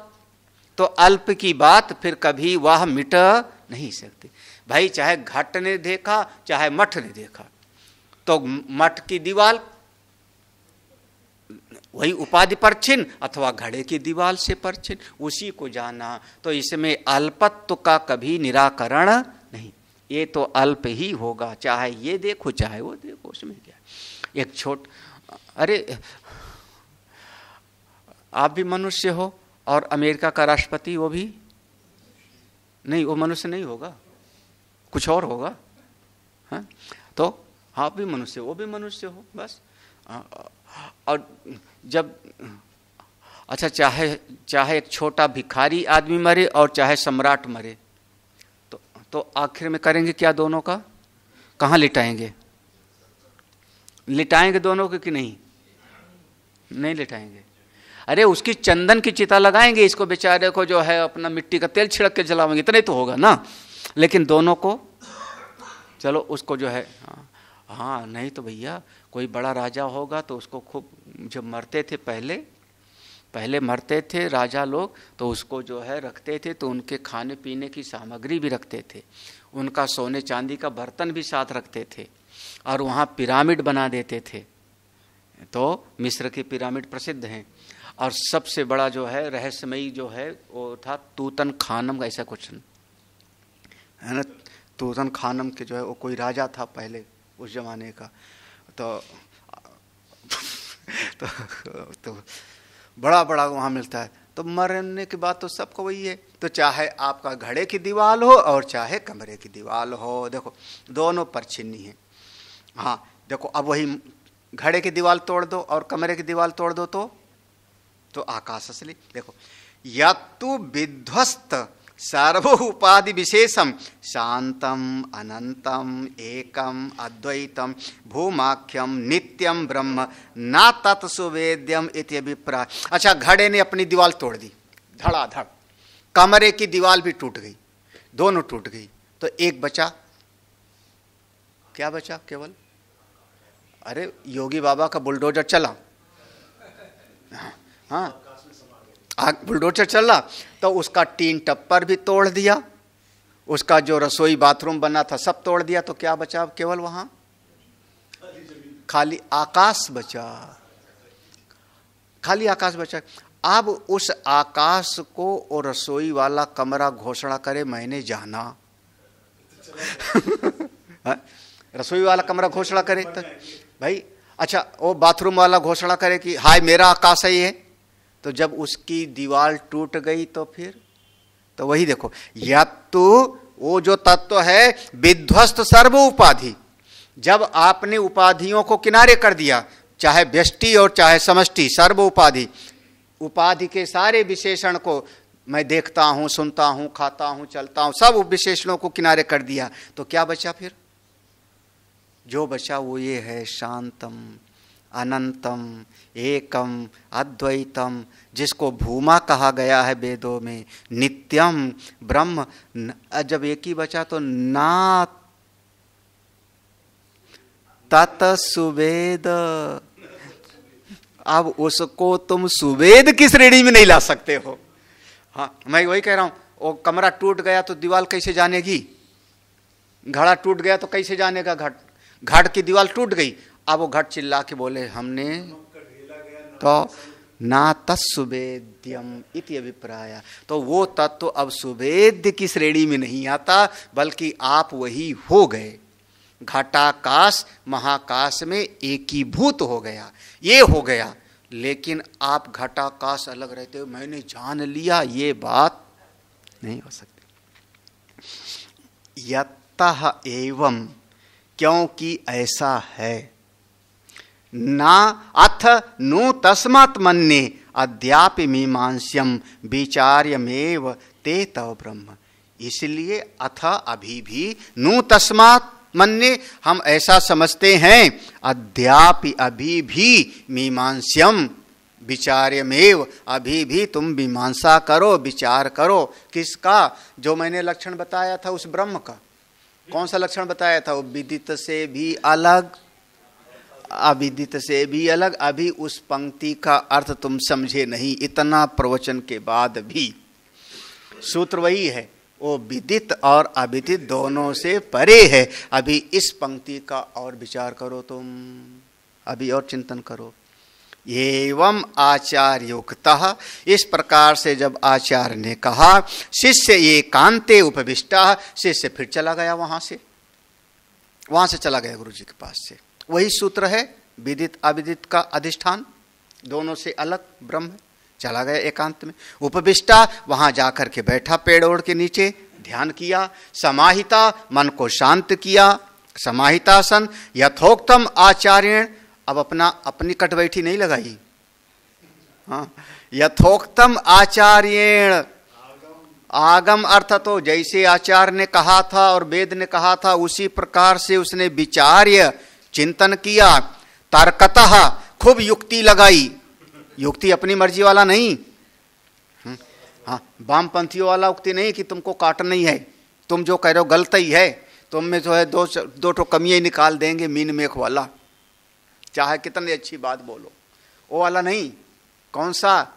[SPEAKER 2] तो अल्प की बात फिर कभी वह मिट नहीं सकती। भाई चाहे घट ने देखा चाहे मठ ने देखा, तो मठ की दीवार वही उपाधि परछिन्न अथवा घड़े की दीवार से परछिन्न, उसी को जाना, तो इसमें अल्पत्व का कभी निराकरण नहीं, ये तो अल्प ही होगा, चाहे ये देखो चाहे वो देखो, उसमें क्या। एक अरे आप भी मनुष्य हो और अमेरिका का राष्ट्रपति वो भी नहीं, वो मनुष्य नहीं होगा, कुछ और होगा, हाँ? तो आप भी मनुष्य, वो भी मनुष्य हो, बस। और जब अच्छा चाहे एक छोटा भिखारी आदमी मरे और चाहे सम्राट मरे, तो आखिर में करेंगे क्या दोनों का? कहाँ लिटाएंगे? लिटाएंगे दोनों को कि नहीं? नहीं लिटाएंगे। अरे उसकी चंदन की चिता लगाएंगे, इसको बेचारे को जो है अपना मिट्टी का तेल छिड़क के जलाएंगे, इतना ही तो होगा ना। लेकिन दोनों को चलो उसको जो है, हाँ नहीं तो भैया कोई बड़ा राजा होगा तो उसको खूब, जब मरते थे पहले मरते थे राजा लोग, तो उसको जो है रखते थे, तो उनके खाने पीने की सामग्री भी रखते थे, उनका सोने चांदी का बर्तन भी साथ रखते थे, और वहाँ पिरामिड बना देते थे। तो मिस्र की पिरामिड प्रसिद्ध हैं, और सबसे बड़ा जो है रहस्यमयी जो है वो था तूतन खानम, ऐसा कुछ है ना। तूतन खानम के जो है वो कोई राजा था पहले उस जमाने का, तो बड़ा बड़ा वहाँ मिलता है। तो मरने के बाद तो सबको वही है, तो चाहे आपका घड़े की दीवार हो और चाहे कमरे की दीवार हो, देखो दोनों परछिन्नी है। हाँ देखो, अब वही घड़े की दीवार तोड़ दो और कमरे की दीवार तोड़ दो तो आकाश असली। देखो, यत्तु विध्वस्त सर्व उपाधि विशेषम शांतम अनंतम एकम अद्वैतम भूमाख्यम नित्यम ब्रह्म न तत्सुवेद्यम इति अभिप्राय। अच्छा, घड़े ने अपनी दीवार तोड़ दी धड़ाधड़, कमरे की दीवार भी टूट गई, दोनों टूट गई, तो एक बचा, क्या बचा? केवल अरे योगी बाबा का बुलडोजर चला, हाँ बुलडोजर चला, तो उसका टीन टप्पर भी तोड़ दिया, उसका जो रसोई बाथरूम बना था सब तोड़ दिया, तो क्या बचा? केवल वहां खाली आकाश बचा, खाली आकाश बचा। अब उस आकाश को वो रसोई वाला कमरा घोषणा करे मैंने जाना रसोई वाला कमरा घोषणा करे तो भाई, अच्छा वो बाथरूम वाला घोषणा करे कि हाय मेरा आकाश है ये, तो जब उसकी दीवार टूट गई तो फिर तो वही देखो, या तो वो जो तत्व है विध्वस्त सर्व उपाधि, जब आपने उपाधियों को किनारे कर दिया, चाहे व्यष्टि और चाहे समष्टि, सर्व उपाधि, उपाधि के सारे विशेषण को मैं देखता हूं, सुनता हूं, खाता हूं, चलता हूं, सब विशेषणों को किनारे कर दिया, तो क्या बचा फिर? जो बचा वो ये है शांतम अनंतम एकम अद्वैतम, जिसको भूमा कहा गया है वेदों में, नित्यम ब्रह्म। जब एक ही बचा तो ना तत सुवेद, अब उसको तुम सुवेद की श्रेणी में नहीं ला सकते हो। हाँ मैं वही कह रहा हूं, वो कमरा टूट गया तो दीवार कैसे जानेगी? घड़ा टूट गया तो कैसे जानेगा? घट की दीवार टूट गई, अब वो घट चिल्ला के बोले हमने, तो ना तत्सुवेद्यम इति अभिप्राय, तो वो तत्व अब सुवेद्य की श्रेणी में नहीं आता, बल्कि आप वही हो गए, घटाकाश महाकाश में एकीभूत हो गया, ये हो गया। लेकिन आप घटाकाश अलग रहते हो, मैंने जान लिया, ये बात नहीं हो सकती। यतः एवं, क्योंकि ऐसा है, ना अथ नु तस्मात् मन्ये अद्यापि मीमांस्यम विचार्यमेव ते तव ब्रह्म। इसलिए अथ अभी भी, नु तस्मात् मन्ये हम ऐसा समझते हैं, अद्यापि अभी भी, मीमांस्यम विचार्यमेव, अभी भी तुम मीमांसा करो, विचार करो। किसका? जो मैंने लक्षण बताया था उस ब्रह्म का। कौन सा लक्षण बताया था? वो विदित से भी अलग, अविदित से भी अलग। अभी उस पंक्ति का अर्थ तुम समझे नहीं, इतना प्रवचन के बाद भी। सूत्र वही है, वो विदित और अविदित दोनों से परे है। अभी इस पंक्ति का और विचार करो, तुम अभी और चिंतन करो। एवं आचार्योक्तः, इस प्रकार से जब आचार्य ने कहा, शिष्य एकांते उपविष्टा, शिष्य फिर चला गया, वहां से चला गया गुरु जी के पास से। वही सूत्र है, विदित अविदित का अधिष्ठान दोनों से अलग ब्रह्म, चला गया एकांत में। उपविष्टा, वहां जाकर के बैठा पेड़ ओढ़ के नीचे, ध्यान किया। समाहिता, मन को शांत किया। समाहितासन यथोक्तम आचार्येण, अब अपनी कटबैठी नहीं लगाई। हाँ, यथोक्तम आचार्येण, आगम अर्थ तो जैसे आचार्य ने कहा था और वेद ने कहा था उसी प्रकार से उसने विचार्य, चिंतन किया। तर्कतः, खूब युक्ति लगाई। युक्ति अपनी मर्जी वाला नहीं, हाँ, वामपंथियों वाला युक्ति नहीं कि तुमको काटना ही है, तुम जो कह रहे हो गलत ही है, तुम में जो है दो ठो कमियां निकाल देंगे, मीन मेख वाला, चाहे कितनी अच्छी बात बोलो, वो वाला नहीं। कौन सा?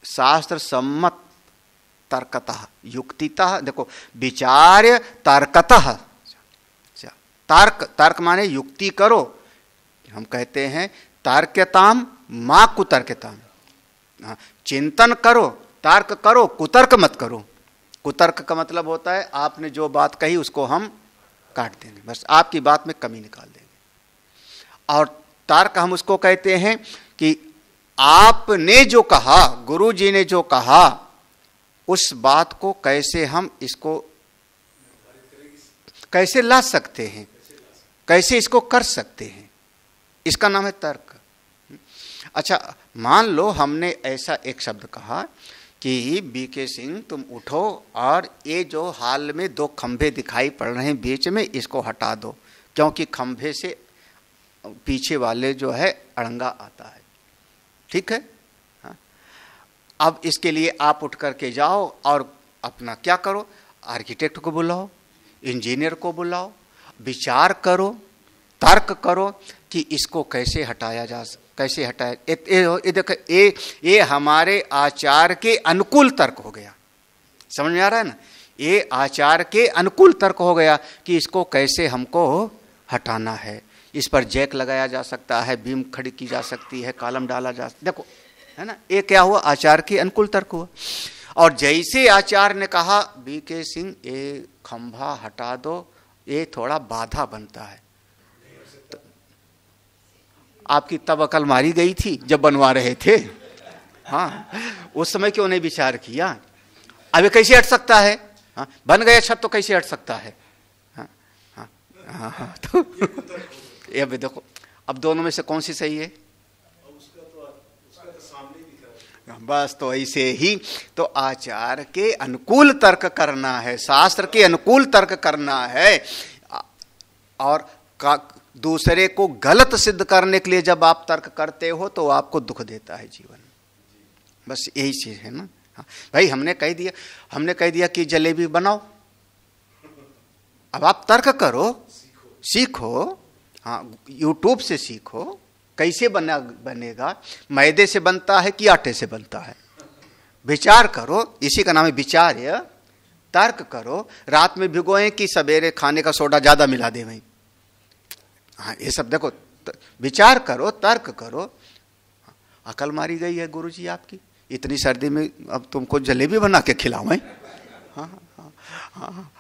[SPEAKER 2] शास्त्र सम्मत तर्कतः, युक्तितः। देखो, विचार्य तर्कतः, तर्क माने युक्ति करो। हम कहते हैं तर्कताम मां कुतर्कताम, चिंतन करो, तर्क करो, कुतर्क मत करो। कुतर्क का मतलब होता है आपने जो बात कही उसको हम काट देंगे, बस आपकी बात में कमी निकाल देंगे। और तर्क हम उसको कहते हैं कि आपने जो कहा, गुरु जी ने जो कहा, उस बात को कैसे हम इसको कैसे ला सकते हैं, कैसे इसको कर सकते हैं, इसका नाम है तर्क। अच्छा, मान लो हमने ऐसा एक शब्द कहा कि बीके सिंह तुम उठो और ये जो हाल में दो खंभे दिखाई पड़ रहे हैं बीच में, इसको हटा दो, क्योंकि खंभे से पीछे वाले जो है अड़ंगा आता है। ठीक है? हाँ? अब इसके लिए आप उठ करके जाओ और अपना क्या करो, आर्किटेक्ट को बुलाओ, इंजीनियर को बुलाओ, विचार करो, तर्क करो कि इसको कैसे हटाया कैसे हटाया। ये देखो, ये हमारे आचार के अनुकूल तर्क हो गया। समझ में आ रहा है ना? ये आचार के अनुकूल तर्क हो गया कि इसको कैसे हमको हटाना है। इस पर जैक लगाया जा सकता है, बीम खड़ी की जा सकती है, कॉलम डाला जा सकता है। देखो, है ना, ये क्या हुआ? आचार के अनुकूल तर्क हुआ। और जैसे आचार्य ने कहा बीके सिंह ये खंभा हटा दो, ये थोड़ा बाधा बनता है, तो आपकी तब अकल मारी गई थी जब बनवा रहे थे। हाँ, उस समय क्यों नहीं विचार किया? अब कैसे हट सकता है? हाँ, बन गया छत तो कैसे हट सकता है? हाँ, हाँ, हाँ, हाँ, तो ये भी देखो, अब दोनों में से कौन सी सही है? बस, तो ऐसे ही तो आचार के अनुकूल तर्क करना है, शास्त्र के अनुकूल तर्क करना है। और दूसरे को गलत सिद्ध करने के लिए जब आप तर्क करते हो तो आपको दुख देता है जीवन। बस यही चीज है ना। हाँ, भाई हमने कह दिया कि जलेबी बनाओ, अब आप तर्क करो, सीखो। हाँ, यूट्यूब से सीखो कैसे बनेगा, मैदे से बनता है कि आटे से बनता है, विचार करो। इसी का नाम है विचार्य। तर्क करो, रात में भिगोएं कि सवेरे खाने का सोडा ज्यादा मिला दे भाई। हाँ, ये सब देखो, विचार करो, तर्क करो। अकल मारी गई है गुरुजी आपकी, इतनी सर्दी में अब तुमको जलेबी बना के खिलाऊं। हाँ, हाँ,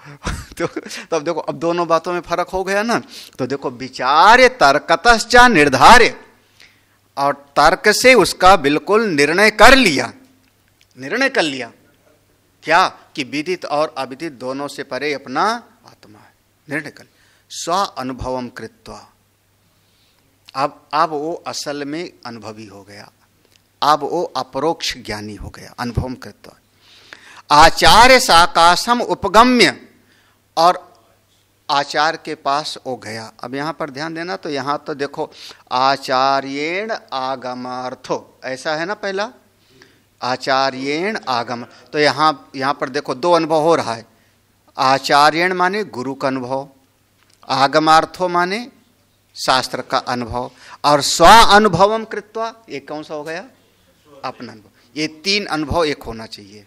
[SPEAKER 2] तो अब देखो, अब दोनों बातों में फर्क हो गया ना। तो देखो, विचार्य तर्कतश्च निर्धार्य, और तर्क से उसका बिल्कुल निर्णय कर लिया क्या कि विदित और अविदित दोनों से परे अपना आत्मा है, निर्णय कर स्व अनुभवम कृत्वा। अब वो असल में अनुभवी हो गया, अब वो अपरोक्ष ज्ञानी हो गया, अनुभवम कृत्वा। आचार्य साकाशम उपगम्य, और आचार्य के पास वो गया। अब यहाँ पर ध्यान देना, तो यहाँ तो देखो आचार्येण आगमार्थो, ऐसा है ना पहला, आचार्येण आगम। तो यहाँ पर देखो दो अनुभव हो रहा है। आचार्येण माने गुरु का अनुभव, आगमार्थो माने शास्त्र का अनुभव, और स्व अनुभवम कृत्वा, ये कौन सा हो गया? अपना अनुभव। ये तीन अनुभव एक होना चाहिए,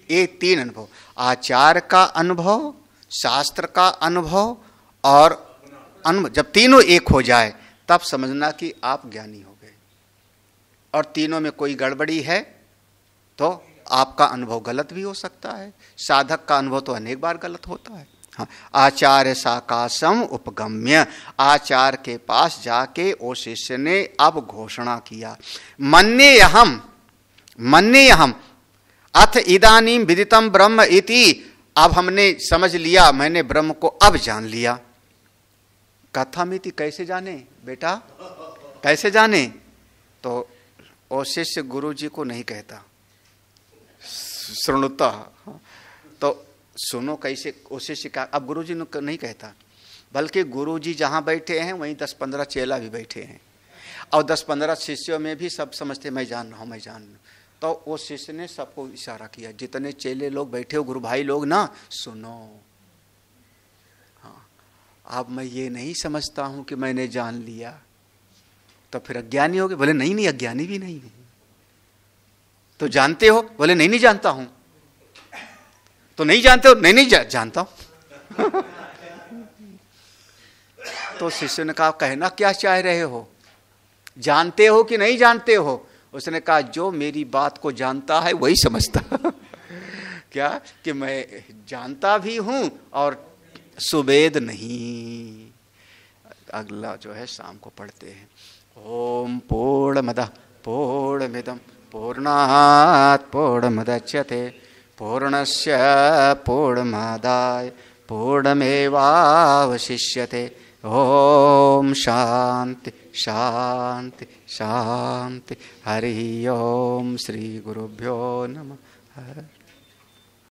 [SPEAKER 2] ये तीन अनुभव, आचार्य का अनुभव, शास्त्र का अनुभव और अनुभव। जब तीनों एक हो जाए तब समझना कि आप ज्ञानी हो गए। और तीनों में कोई गड़बड़ी है तो आपका अनुभव गलत भी हो सकता है। साधक का अनुभव तो अनेक बार गलत होता है। हाँ, आचार्य साकाशम उपगम्य, आचार्य के पास जाके ओ शिष्य ने अब घोषणा किया, मन्येऽहम् मन्येऽहम् अथ इदानीं विदितम ब्रह्म इति। अब हमने समझ लिया, मैंने ब्रह्म को अब जान लिया। कथमिति, कैसे जाने बेटा, कैसे जाने? तो ओ शिष्य गुरु जी को नहीं कहता, श्रृणुता, तो सुनो कैसे। ओ शिष्य का अब गुरु जी नहीं कहता, बल्कि गुरु जी जहां बैठे हैं वहीं 10-15 चेला भी बैठे हैं, और 10-15 शिष्यों में भी सब समझते मैं जान रहा हूं, मैं जान रहा हूं। तो वो शिष्य ने सबको इशारा किया, जितने चेले लोग बैठे हो, गुरु भाई लोग ना, सुनो। हाँ, अब मैं ये नहीं समझता हूं कि मैंने जान लिया, तो फिर अज्ञानी हो गए? बोले नहीं नहीं, अज्ञानी भी नहीं हूं। तो जानते हो? बोले नहीं नहीं जानता हूं। तो नहीं जानते हो? नहीं नहीं जानता हूं। तो शिष्य ने कहा, कहना क्या चाह रहे हो, जानते हो कि नहीं जानते हो? उसने कहा, जो मेरी बात को जानता है वही समझता। क्या कि मैं जानता भी हूं और सुवेद नहीं। अगला जो है शाम को पढ़ते हैं। ओम पूर्णमदः पूर्णमिदं पूर्णात् पूर्णमुदच्यते पूर्णस्य पूर्णमादाय पूर्णमेवावशिष्यते। ओम शांति शांति शांति। हरि ओम। श्री गुरुभ्यो नमः।